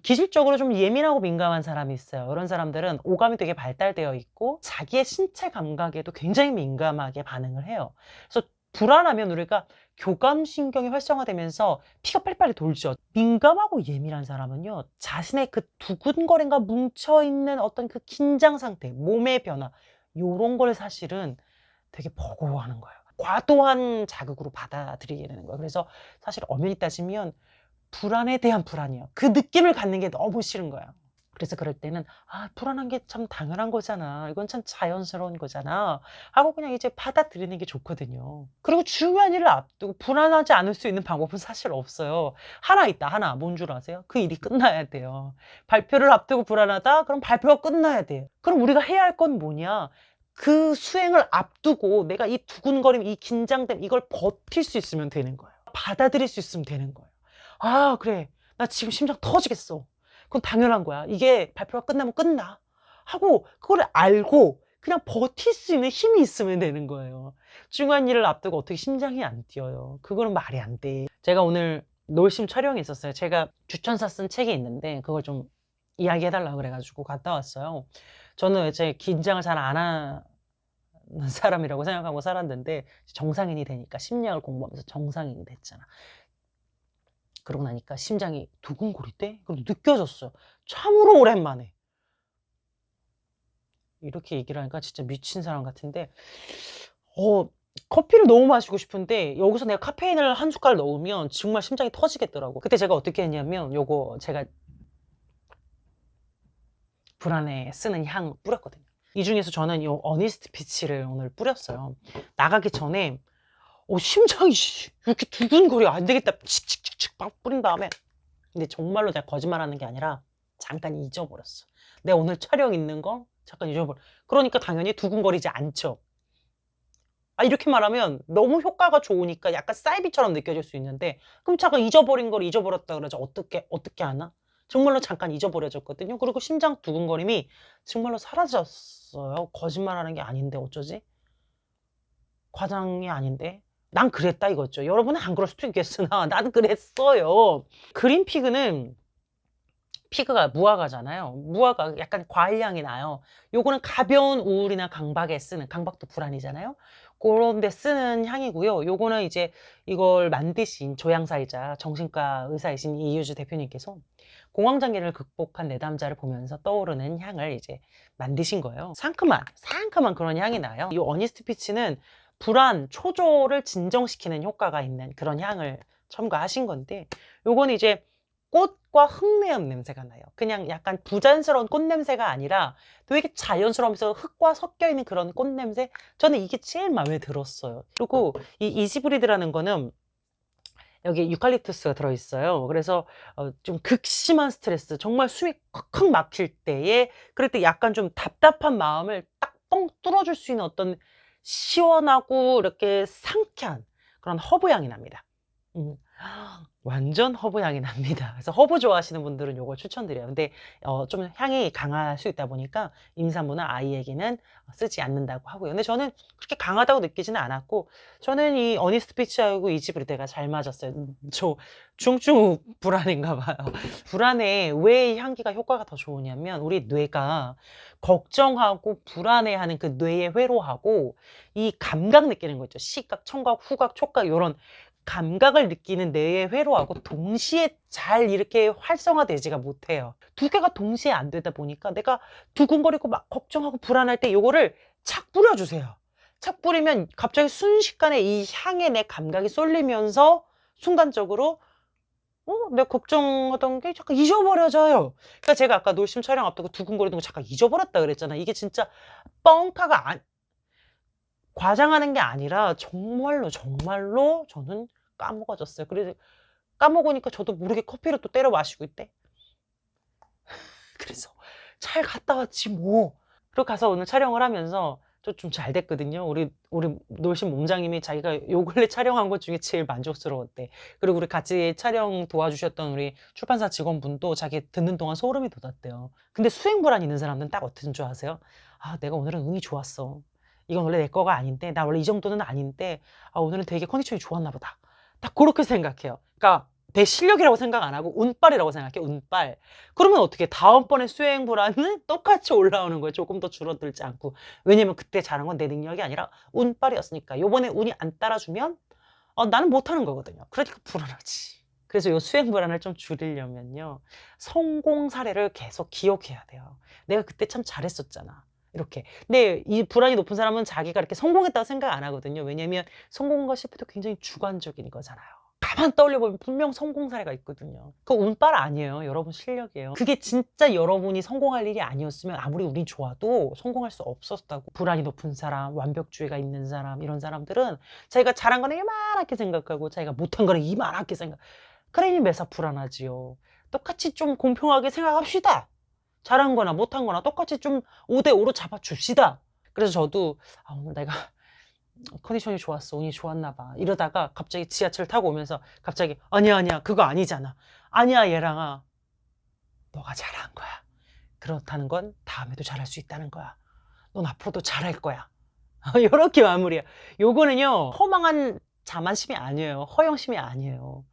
기질적으로 좀 예민하고 민감한 사람이 있어요. 이런 사람들은 오감이 되게 발달되어 있고 자기의 신체 감각에도 굉장히 민감하게 반응을 해요. 그래서 불안하면 우리가 교감신경이 활성화되면서 피가 빨리빨리 돌죠. 민감하고 예민한 사람은요, 자신의 그 두근거림과 뭉쳐있는 어떤 그 긴장 상태, 몸의 변화, 요런 걸 사실은 되게 버거워하는 거예요. 과도한 자극으로 받아들이게 되는 거예요. 그래서 사실 엄연히 따지면 불안에 대한 불안이요. 그 느낌을 갖는 게 너무 싫은 거예요. 그래서 그럴 때는 불안한 게 참 당연한 거잖아. 이건 참 자연스러운 거잖아. 하고 그냥 이제 받아들이는 게 좋거든요. 그리고 중요한 일을 앞두고 불안하지 않을 수 있는 방법은 사실 없어요. 하나 있다, 하나. 뭔 줄 아세요? 그 일이 끝나야 돼요. 발표를 앞두고 불안하다? 그럼 발표가 끝나야 돼요. 그럼 우리가 해야 할 건 뭐냐? 그 수행을 앞두고 내가 이 두근거림, 이 긴장됨, 이걸 버틸 수 있으면 되는 거예요. 받아들일 수 있으면 되는 거예요. 그래. 나 지금 심장 터지겠어. 그건 당연한 거야. 이게 발표가 끝나면 끝나. 하고 그걸 알고 그냥 버틸 수 있는 힘이 있으면 되는 거예요. 중요한 일을 앞두고 어떻게 심장이 안 뛰어요. 그거는 말이 안 돼. 제가 오늘 놀심 촬영이 있었어요. 제가 추천사 쓴 책이 있는데 그걸 좀 이야기해달라고 그래가지고 갔다 왔어요. 저는 제 긴장을 잘 안 하는 사람이라고 생각하고 살았는데 정상인이 되니까 심리학을 공부하면서 정상인이 됐잖아. 그러고 나니까 심장이 두근거리대? 그럼 느껴졌어요. 참으로 오랜만에. 이렇게 얘기를 하니까 진짜 미친 사람 같은데, 커피를 너무 마시고 싶은데, 여기서 내가 카페인을 한 숟갈 넣으면 정말 심장이 터지겠더라고. 그때 제가 어떻게 했냐면, 요거 제가 불안에 쓰는 향 뿌렸거든요. 이 중에서 저는 이 어니스트 피치를 오늘 뿌렸어요. 나가기 전에, 심장이 이렇게 두근거려. 안 되겠다. 칙칙칙칙 막 뿌린 다음에. 근데 정말로 내가 거짓말하는 게 아니라 잠깐 잊어버렸어. 내가 오늘 촬영 있는 거 잠깐 잊어버려. 그러니까 당연히 두근거리지 않죠. 이렇게 말하면 너무 효과가 좋으니까 약간 사이비처럼 느껴질 수 있는데, 그럼 잠깐 잊어버린 걸 잊어버렸다 그러죠. 어떻게 하나? 정말로 잠깐 잊어버려졌거든요. 그리고 심장 두근거림이 정말로 사라졌어요. 거짓말하는 게 아닌데 어쩌지? 과장이 아닌데? 난 그랬다 이거죠. 여러분은 안 그럴 수도 있겠으나 난 그랬어요. 그린 피그는 피그가 무화과잖아요. 무화과 약간 과일향이 나요. 요거는 가벼운 우울이나 강박에 쓰는, 강박도 불안이잖아요. 그런 데 쓰는 향이고요. 요거는 이제 이걸 만드신 조향사이자 정신과 의사이신 이유주 대표님께서 공황장애를 극복한 내담자를 보면서 떠오르는 향을 이제 만드신 거예요. 상큼한 그런 향이 나요. 이 어니스트 피치는 불안, 초조를 진정시키는 효과가 있는 그런 향을 첨가하신 건데, 요거는 이제 꽃과 흙내음 냄새가 나요. 그냥 약간 부자연스러운 꽃 냄새가 아니라 되게 자연스러우면서 흙과 섞여 있는 그런 꽃 냄새. 저는 이게 제일 마음에 들었어요. 그리고 이 이지브리드라는 거는 여기 유칼립투스가 들어있어요. 그래서 좀 극심한 스트레스, 정말 숨이 콱콱 막힐 때에, 그럴 때 약간 좀 답답한 마음을 딱 뻥 뚫어줄 수 있는 어떤 시원하고 이렇게 상쾌한 그런 허브 향이 납니다. 완전 허브 향이 납니다. 그래서 허브 좋아하시는 분들은 요걸 추천드려요. 근데 좀 향이 강할 수 있다 보니까 임산부나 아이에게는 쓰지 않는다고 하고요. 근데 저는 그렇게 강하다고 느끼지는 않았고, 저는 이 어니스트 피치하고 이지브리데가 잘 맞았어요. 저 중증 불안인가 봐요. 불안에 왜 이 향기가 효과가 더 좋으냐면, 우리 뇌가 걱정하고 불안해하는 그 뇌의 회로하고 이 감각 느끼는 거 있죠. 시각, 청각, 후각, 촉각 이런 감각을 느끼는 뇌의 회로하고 동시에 잘 이렇게 활성화되지가 못해요. 두 개가 동시에 안 되다 보니까 내가 두근거리고 막 걱정하고 불안할 때 요거를 착 뿌려주세요. 착 뿌리면 갑자기 순식간에 이 향에 내 감각이 쏠리면서 순간적으로 내가 걱정하던 게 잠깐 잊어버려져요. 그러니까 제가 아까 놀심 촬영 앞두고 두근거리는 거 잠깐 잊어버렸다 그랬잖아요. 이게 진짜 뻥카가 과장하는 게 아니라 정말로 정말로 저는 까먹어졌어요. 그래서 까먹으니까 저도 모르게 커피를 또 때려 마시고 있대. 그래서 잘 갔다 왔지 뭐. 그리고 가서 오늘 촬영을 하면서 저 좀 잘 됐거든요. 우리 놀신 몸장님이 자기가 요 근래 촬영한 것 중에 제일 만족스러웠대. 그리고 우리 같이 촬영 도와주셨던 우리 출판사 직원분도 자기 듣는 동안 소름이 돋았대요. 근데 수행불안 있는 사람들은 딱 어떤 줄 아세요? 아, 내가 오늘은 운이 좋았어. 이건 원래 내 거가 아닌데, 나 원래 이 정도는 아닌데, 아, 오늘은 되게 컨디션이 좋았나 보다. 딱 그렇게 생각해요. 그러니까 내 실력이라고 생각 안 하고 운빨이라고 생각해. 운빨. 그러면 어떻게 다음번에 수행 불안은 똑같이 올라오는 거예요. 조금 더 줄어들지 않고. 왜냐면 그때 잘한 건 내 능력이 아니라 운빨이었으니까. 요번에 운이 안 따라주면 나는 못하는 거거든요. 그러니까 불안하지. 그래서 요 수행 불안을 좀 줄이려면요, 성공 사례를 계속 기억해야 돼요. 내가 그때 참 잘했었잖아. 이렇게. 근데 이 불안이 높은 사람은 자기가 이렇게 성공했다고 생각 안 하거든요. 왜냐면 성공과 실패도 굉장히 주관적인 거잖아요. 가만 떠올려보면 분명 성공 사례가 있거든요. 그거 운빨 아니에요. 여러분 실력이에요. 그게 진짜 여러분이 성공할 일이 아니었으면 아무리 운이 좋아도 성공할 수 없었다고. 불안이 높은 사람, 완벽주의가 있는 사람, 이런 사람들은 자기가 잘한 거는 이만하게 생각하고 자기가 못한 거는 이만하게 생각. 그러니 매사 불안하지요. 똑같이 좀 공평하게 생각합시다. 잘한 거나 못한 거나 똑같이 좀 5대5로 잡아줍시다. 그래서 저도 오늘 내가 컨디션이 좋았어, 운이 좋았나 봐, 이러다가 갑자기 지하철 타고 오면서 갑자기 아니야 그거 아니잖아. 아니야 얘랑아, 너가 잘한 거야. 그렇다는 건 다음에도 잘할 수 있다는 거야. 넌 앞으로도 잘할 거야. 이렇게 마무리야. 요거는요 허망한 자만심이 아니에요. 허영심이 아니에요.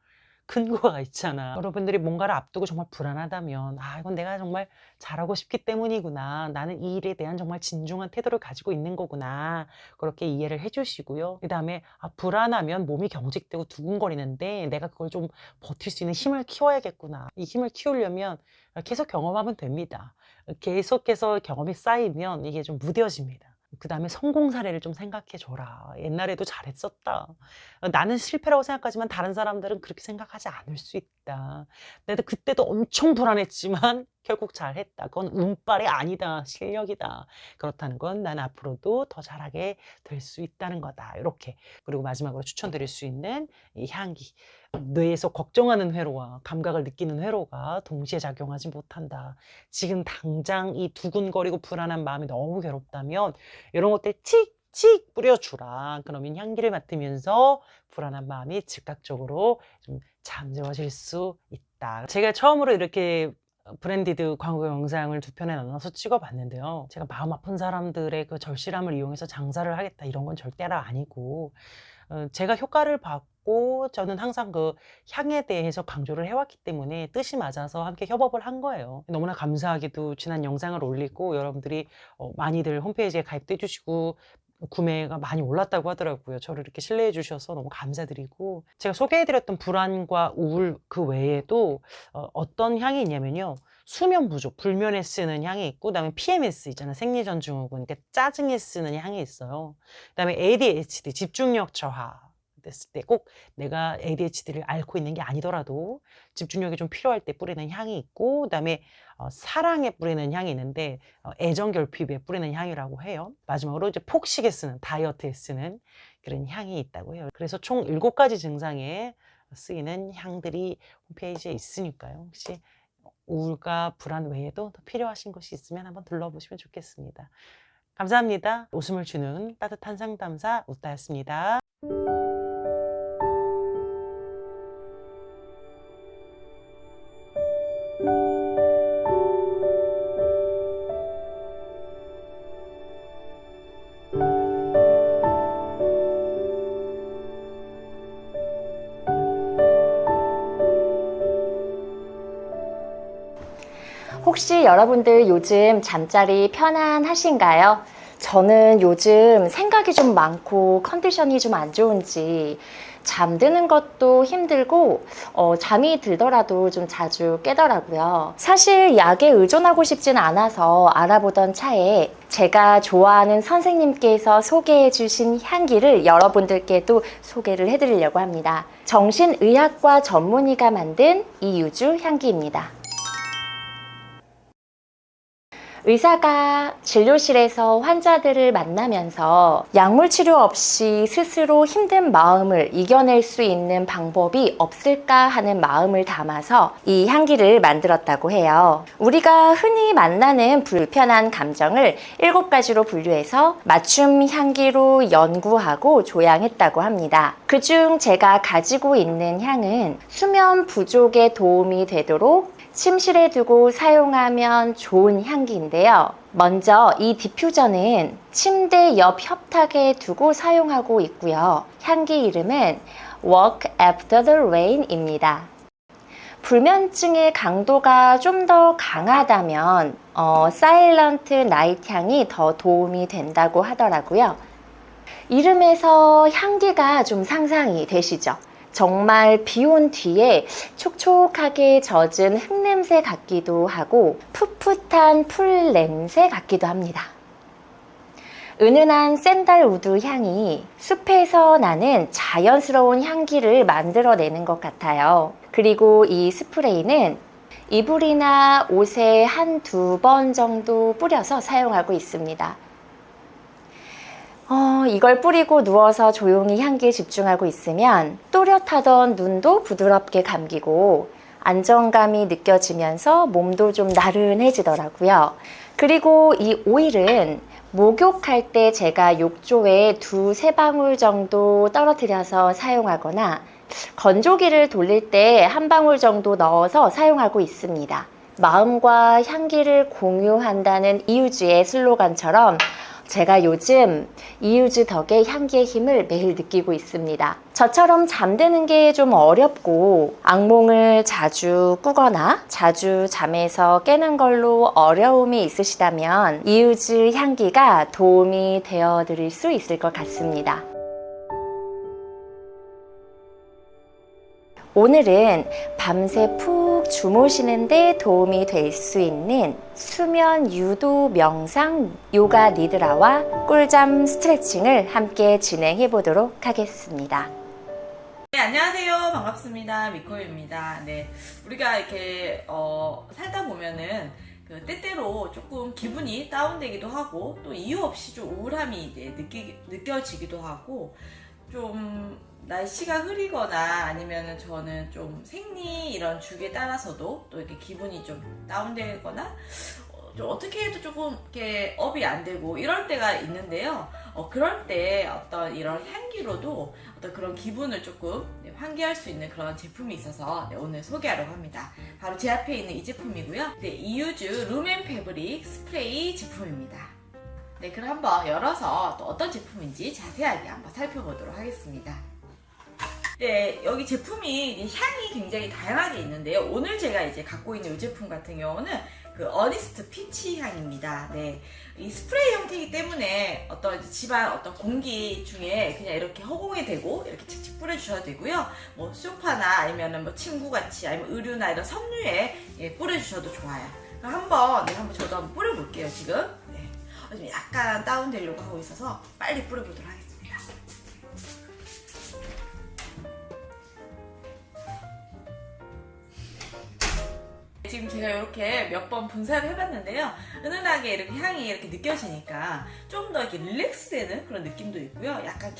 근거가 있잖아. 여러분들이 뭔가를 앞두고 정말 불안하다면, 이건 내가 정말 잘하고 싶기 때문이구나. 나는 이 일에 대한 정말 진중한 태도를 가지고 있는 거구나. 그렇게 이해를 해주시고요. 그 다음에 불안하면 몸이 경직되고 두근거리는데 내가 그걸 좀 버틸 수 있는 힘을 키워야겠구나. 이 힘을 키우려면 계속 경험하면 됩니다. 계속해서 경험이 쌓이면 이게 좀 무뎌집니다. 그 다음에 성공 사례를 좀 생각해 줘라. 옛날에도 잘했었다. 나는 실패라고 생각하지만 다른 사람들은 그렇게 생각하지 않을 수 있다. 내가 그때도 엄청 불안했지만 결국 잘했다. 그건 운빨이 아니다. 실력이다. 그렇다는 건 난 앞으로도 더 잘하게 될 수 있다는 거다. 이렇게. 그리고 마지막으로 추천드릴 수 있는 이 향기. 뇌에서 걱정하는 회로와 감각을 느끼는 회로가 동시에 작용하지 못한다. 지금 당장 이 두근거리고 불안한 마음이 너무 괴롭다면 이런 것들 칙칙 뿌려주라. 그러면 향기를 맡으면서 불안한 마음이 즉각적으로 좀 잠재워질 수 있다. 제가 처음으로 이렇게 브랜디드 광고 영상을 2편에 나눠서 찍어봤는데요. 제가 마음 아픈 사람들의 그 절실함을 이용해서 장사를 하겠다 이런 건 절대로 아니고, 제가 효과를 받고 저는 항상 그 향에 대해서 강조를 해왔기 때문에 뜻이 맞아서 함께 협업을 한 거예요. 너무나 감사하게도 지난 영상을 올리고 여러분들이 많이들 홈페이지에 가입도 해주시고 구매가 많이 올랐다고 하더라고요. 저를 이렇게 신뢰해 주셔서 너무 감사드리고, 제가 소개해드렸던 불안과 우울 그 외에도 어떤 향이 있냐면요, 수면 부족, 불면에 쓰는 향이 있고, 그다음에 PMS 있잖아요. 생리전 증후군, 그러니까 짜증에 쓰는 향이 있어요. 그다음에 ADHD, 집중력 저하 됐을 때, 꼭 내가 ADHD를 앓고 있는 게 아니더라도 집중력이 좀 필요할 때 뿌리는 향이 있고, 그다음에 사랑에 뿌리는 향이 있는데 애정 결핍에 뿌리는 향이라고 해요. 마지막으로 이제 폭식에 쓰는, 다이어트에 쓰는 그런 향이 있다고 해요. 그래서 총 7가지 증상에 쓰이는 향들이 홈페이지에 있으니까요. 혹시 우울과 불안 외에도 더 필요하신 것이 있으면 한번 둘러보시면 좋겠습니다. 감사합니다. 웃음을 주는 따뜻한 상담사 웃다였습니다. 혹시 여러분들 요즘 잠자리 편안하신가요? 저는 요즘 생각이 좀 많고 컨디션이 좀 안 좋은지 잠드는 것도 힘들고 잠이 들더라도 좀 자주 깨더라고요. 사실 약에 의존하고 싶진 않아서 알아보던 차에 제가 좋아하는 선생님께서 소개해 주신 향기를 여러분들께도 소개를 해드리려고 합니다. 정신의학과 전문의가 만든 이유주 향기입니다. 의사가 진료실에서 환자들을 만나면서 약물 치료 없이 스스로 힘든 마음을 이겨낼 수 있는 방법이 없을까 하는 마음을 담아서 이 향기를 만들었다고 해요. 우리가 흔히 만나는 불편한 감정을 7가지로 분류해서 맞춤 향기로 연구하고 조향했다고 합니다. 그중 제가 가지고 있는 향은 수면 부족에 도움이 되도록 침실에 두고 사용하면 좋은 향기인데요. 먼저 이 디퓨저는 침대 옆 협탁에 두고 사용하고 있고요. 향기 이름은 Walk After the Rain입니다. 불면증의 강도가 좀 더 강하다면 사일런트 나이트 향이 더 도움이 된다고 하더라고요. 이름에서 향기가 좀 상상이 되시죠? 정말 비 온 뒤에 촉촉하게 젖은 흙냄새 같기도 하고 풋풋한 풀 냄새 같기도 합니다. 은은한 샌달우드 향이 숲에서 나는 자연스러운 향기를 만들어내는 것 같아요. 그리고 이 스프레이는 이불이나 옷에 1-2번 정도 뿌려서 사용하고 있습니다. 이걸 뿌리고 누워서 조용히 향기에 집중하고 있으면 또렷하던 눈도 부드럽게 감기고 안정감이 느껴지면서 몸도 좀 나른해지더라고요. 그리고 이 오일은 목욕할 때 제가 욕조에 2-3방울 정도 떨어뜨려서 사용하거나 건조기를 돌릴 때 1방울 정도 넣어서 사용하고 있습니다. 마음과 향기를 공유한다는 이유주의 슬로건처럼 제가 요즘 이유주 덕에 향기의 힘을 매일 느끼고 있습니다. 저처럼 잠드는 게 좀 어렵고 악몽을 자주 꾸거나 자주 잠에서 깨는 걸로 어려움이 있으시다면 이유주 향기가 도움이 되어 드릴 수 있을 것 같습니다. 오늘은 밤새 푹 주무시는데 도움이 될 수 있는 수면 유도 명상 요가 니드라와 꿀잠 스트레칭을 함께 진행해 보도록 하겠습니다. 네, 안녕하세요. 반갑습니다. 미코입니다. 네, 우리가 이렇게 살다 보면은 때때로 조금 기분이 다운되기도 하고 또 이유 없이 좀 우울함이 이제 느껴지기도 하고 좀 날씨가 흐리거나 아니면은 저는 좀 생리 이런 주기에 따라서도 또 이렇게 기분이 좀 다운되거나 좀 어떻게 해도 조금 이렇게 업이 안 되고 이럴 때가 있는데요. 그럴 때 어떤 이런 향기로도 어떤 그런 기분을 조금 환기할 수 있는 그런 제품이 있어서 오늘 소개하려고 합니다. 바로 제 앞에 있는 이 제품이고요. 네, 이유주 룸앤 패브릭 스프레이 제품입니다. 네, 그럼 한번 열어서 또 어떤 제품인지 자세하게 한번 살펴보도록 하겠습니다. 네, 여기 제품이 향이 굉장히 다양하게 있는데요. 오늘 제가 이제 갖고 있는 이 제품 같은 경우는 어니스트 피치 향입니다. 네, 이 스프레이 형태이기 때문에 어떤 집안 어떤 공기 중에 그냥 이렇게 허공에 대고 이렇게 칙칙 뿌려주셔도 되고요. 뭐 소파나 아니면은 뭐 침구같이 아니면 의류나 이런 섬유에 뿌려주셔도 좋아요. 그럼 한번 저도 한번 뿌려볼게요. 지금 좀 약간 다운되려고 하고 있어서 빨리 뿌려보도록 하겠습니다. 지금 제가 이렇게 몇 번 분사를 해봤는데요. 은은하게 이렇게 향이 이렇게 느껴지니까 좀 더 이렇게 릴렉스되는 그런 느낌도 있고요. 약간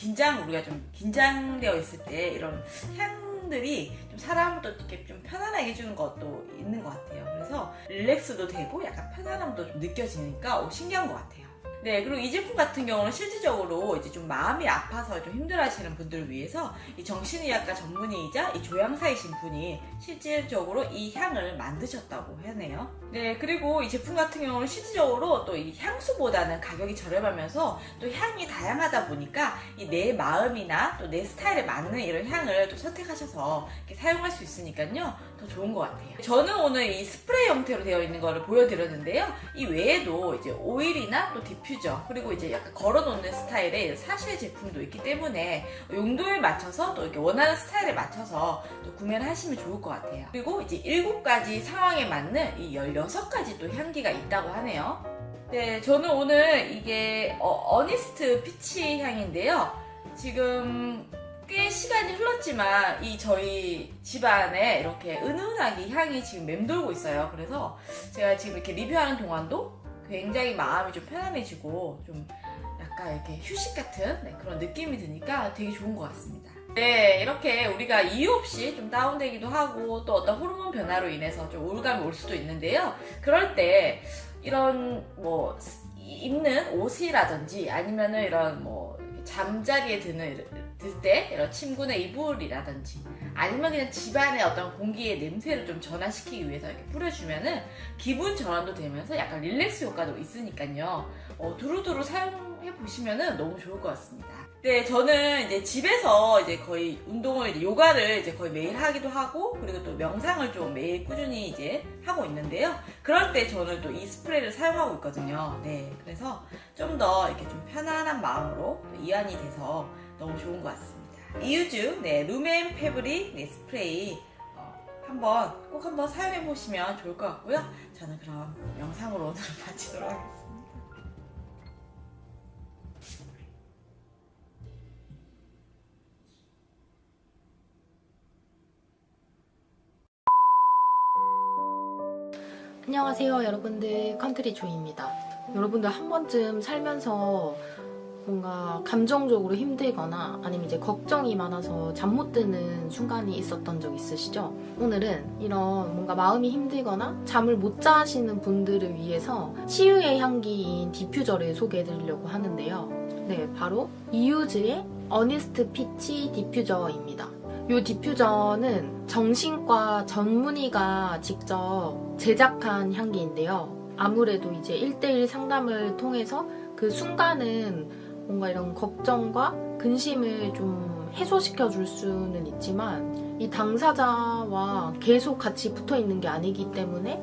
우리가 좀 긴장되어 있을 때 이런 향들이 좀 사람을 또 이렇게 좀 편안하게 해주는 것도 있는 것 같아요. 그래서 릴렉스도 되고 약간 편안함도 좀 느껴지니까 신기한 것 같아요. 네, 그리고 이 제품 같은 경우는 실질적으로 이제 좀 마음이 아파서 좀 힘들어하시는 분들을 위해서 이 정신의학과 전문의이자 이 조향사이신 분이 실질적으로 이 향을 만드셨다고 하네요. 네, 그리고 이 제품 같은 경우는 실질적으로 또 이 향수보다는 가격이 저렴하면서 또 향이 다양하다 보니까 이 내 마음이나 또 내 스타일에 맞는 이런 향을 또 선택하셔서 이렇게 사용할 수 있으니까요, 더 좋은 것 같아요. 저는 오늘 이 스프레이 형태로 되어 있는 거를 보여드렸는데요. 이 외에도 이제 오일이나 또 디퓨저, 그리고 이제 약간 걸어놓는 스타일의 사실 제품도 있기 때문에 용도에 맞춰서 또 이렇게 원하는 스타일에 맞춰서 또 구매를 하시면 좋을 것 같아요. 그리고 이제 7가지 상황에 맞는 이 16가지 또 향기가 있다고 하네요. 네, 저는 오늘 이게 어니스트 피치 향인데요. 지금 꽤 시간이 흘렀지만 이 저희 집안에 이렇게 은은하게 향이 지금 맴돌고 있어요. 그래서 제가 지금 이렇게 리뷰하는 동안도 굉장히 마음이 좀 편안해지고 좀 약간 이렇게 휴식 같은 그런 느낌이 드니까 되게 좋은 것 같습니다. 네, 이렇게 우리가 이유 없이 좀 다운되기도 하고 또 어떤 호르몬 변화로 인해서 좀 우울감이 올 수도 있는데요. 그럴 때 이런 뭐 입는 옷이라든지 아니면은 이런 뭐 잠자리에 들 때 이런 침구의 이불이라든지 아니면 그냥 집안의 어떤 공기의 냄새를 좀 전환시키기 위해서 이렇게 뿌려주면은 기분 전환도 되면서 약간 릴렉스 효과도 있으니까요. 두루두루 사용해 보시면은 너무 좋을 것 같습니다. 네, 저는 이제 집에서 이제 거의 운동을 이제 요가를 이제 거의 매일 하기도 하고 그리고 또 명상을 좀 매일 꾸준히 이제 하고 있는데요. 그럴 때 저는 또 이 스프레이를 사용하고 있거든요. 네, 그래서 좀 더 이렇게 좀 편안한 마음으로 이완이 돼서 너무 좋은 것 같습니다. 이유주 룸앤 패브릭 스프레이 꼭 한번 사용해 보시면 좋을 것 같고요. 저는 그럼 영상으로 오늘 마치도록 하겠습니다. 안녕하세요 여러분들, 컨트리 조이입니다. 여러분들 한 번쯤 살면서 뭔가 감정적으로 힘들거나 아니면 이제 걱정이 많아서 잠 못 드는 순간이 있었던 적 있으시죠? 오늘은 이런 뭔가 마음이 힘들거나 잠을 못 자시는 분들을 위해서 치유의 향기인 디퓨저를 소개해 드리려고 하는데요. 네, 바로 이유즈의 어니스트 피치 디퓨저입니다. 이 디퓨저는 정신과 전문의가 직접 제작한 향기인데요. 아무래도 이제 1대1 상담을 통해서 그 순간은 뭔가 이런 걱정과 근심을 좀 해소시켜 줄 수는 있지만 이 당사자와 계속 같이 붙어 있는 게 아니기 때문에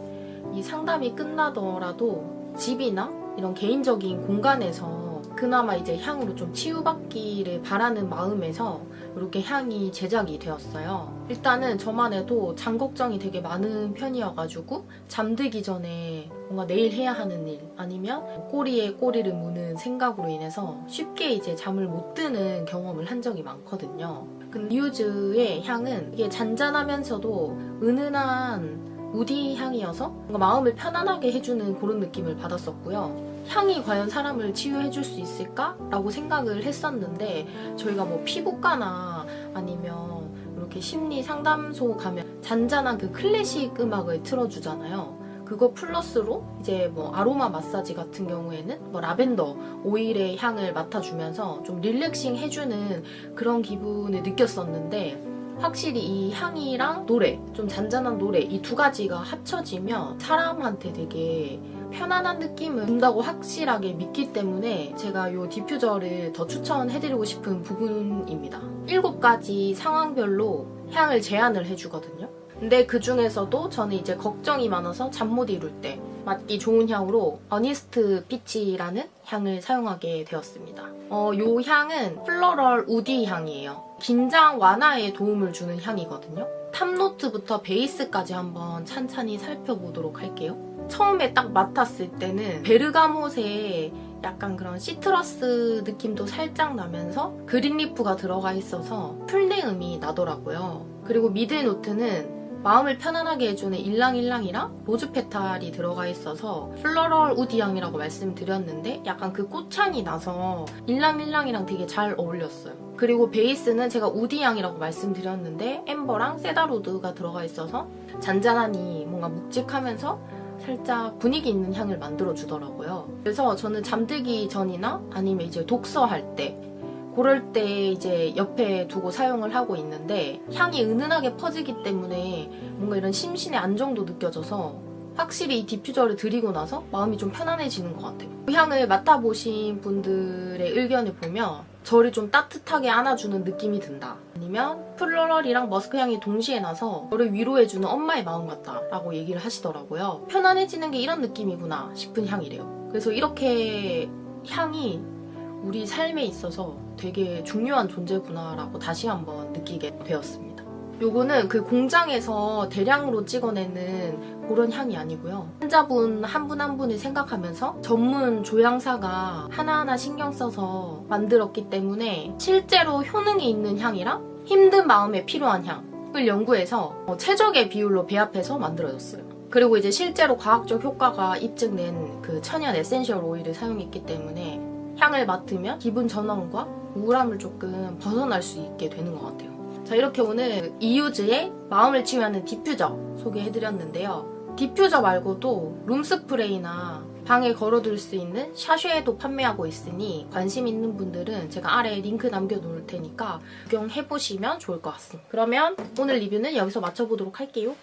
이 상담이 끝나더라도 집이나 이런 개인적인 공간에서 그나마 이제 향으로 좀 치유받기를 바라는 마음에서 이렇게 향이 제작이 되었어요. 일단은 저만 해도 잠 걱정이 되게 많은 편이어가지고 잠들기 전에 뭔가 내일 해야 하는 일 아니면 꼬리에 꼬리를 무는 생각으로 인해서 쉽게 이제 잠을 못 드는 경험을 한 적이 많거든요. 근데 이유즈의 향은 이게 잔잔하면서도 은은한 우디 향이어서 뭔가 마음을 편안하게 해주는 그런 느낌을 받았었고요. 향이 과연 사람을 치유해줄 수 있을까? 라고 생각을 했었는데 저희가 뭐 피부과나 아니면 이렇게 심리 상담소 가면 잔잔한 그 클래식 음악을 틀어주잖아요. 그거 플러스로 이제 뭐 아로마 마사지 같은 경우에는 뭐 라벤더 오일의 향을 맡아주면서 좀 릴렉싱 해주는 그런 기분을 느꼈었는데 확실히 이 향이랑 노래, 좀 잔잔한 노래 이 두 가지가 합쳐지면 사람한테 되게 편안한 느낌을 준다고 확실하게 믿기 때문에 제가 이 디퓨저를 더 추천해드리고 싶은 부분입니다. 7가지 상황별로 향을 제안을 해주거든요. 근데 그 중에서도 저는 이제 걱정이 많아서 잠 못 이룰 때 맡기 좋은 향으로 어니스트 피치라는 향을 사용하게 되었습니다. 이 향은 플로럴 우디 향이에요. 긴장 완화에 도움을 주는 향이거든요. 탑노트부터 베이스까지 한번 찬찬히 살펴보도록 할게요. 처음에 딱 맡았을 때는 베르가못의 약간 그런 시트러스 느낌도 살짝 나면서 그린리프가 들어가 있어서 풀네음이 나더라고요. 그리고 미드노트는 마음을 편안하게 해주는 일랑일랑이랑 로즈페탈이 들어가 있어서 플로럴 우디향이라고 말씀드렸는데 약간 그 꽃향이 나서 일랑일랑이랑 되게 잘 어울렸어요. 그리고 베이스는 제가 우디향이라고 말씀드렸는데 엠버랑 세다로드가 들어가 있어서 잔잔하니 뭔가 묵직하면서 살짝 분위기 있는 향을 만들어 주더라고요. 그래서 저는 잠들기 전이나 아니면 이제 독서할 때 그럴 때 이제 옆에 두고 사용을 하고 있는데 향이 은은하게 퍼지기 때문에 뭔가 이런 심신의 안정도 느껴져서 확실히 이 디퓨저를 드리고 나서 마음이 좀 편안해지는 것 같아요. 그 향을 맡아보신 분들의 의견을 보면 저를 좀 따뜻하게 안아주는 느낌이 든다. 아니면 플로럴이랑 머스크 향이 동시에 나서 저를 위로해주는 엄마의 마음 같다 라고 얘기를 하시더라고요. 편안해지는 게 이런 느낌이구나 싶은 향이래요. 그래서 이렇게 향이 우리 삶에 있어서 되게 중요한 존재구나 라고 다시 한번 느끼게 되었습니다. 요거는 그 공장에서 대량으로 찍어내는 그런 향이 아니고요. 환자분 한 분 한 분을 생각하면서 전문 조향사가 하나하나 신경 써서 만들었기 때문에 실제로 효능이 있는 향이랑 힘든 마음에 필요한 향을 연구해서 최적의 비율로 배합해서 만들어졌어요. 그리고 이제 실제로 과학적 효과가 입증된 그 천연 에센셜 오일을 사용했기 때문에 향을 맡으면 기분 전환과 우울함을 조금 벗어날 수 있게 되는 것 같아요. 자, 이렇게 오늘 이유즈의 마음을 치유하는 디퓨저 소개해드렸는데요. 디퓨저 말고도 룸스프레이나 방에 걸어둘 수 있는 샤쉐도 판매하고 있으니 관심 있는 분들은 제가 아래에 링크 남겨놓을 테니까 구경해보시면 좋을 것 같습니다. 그러면 오늘 리뷰는 여기서 마쳐보도록 할게요.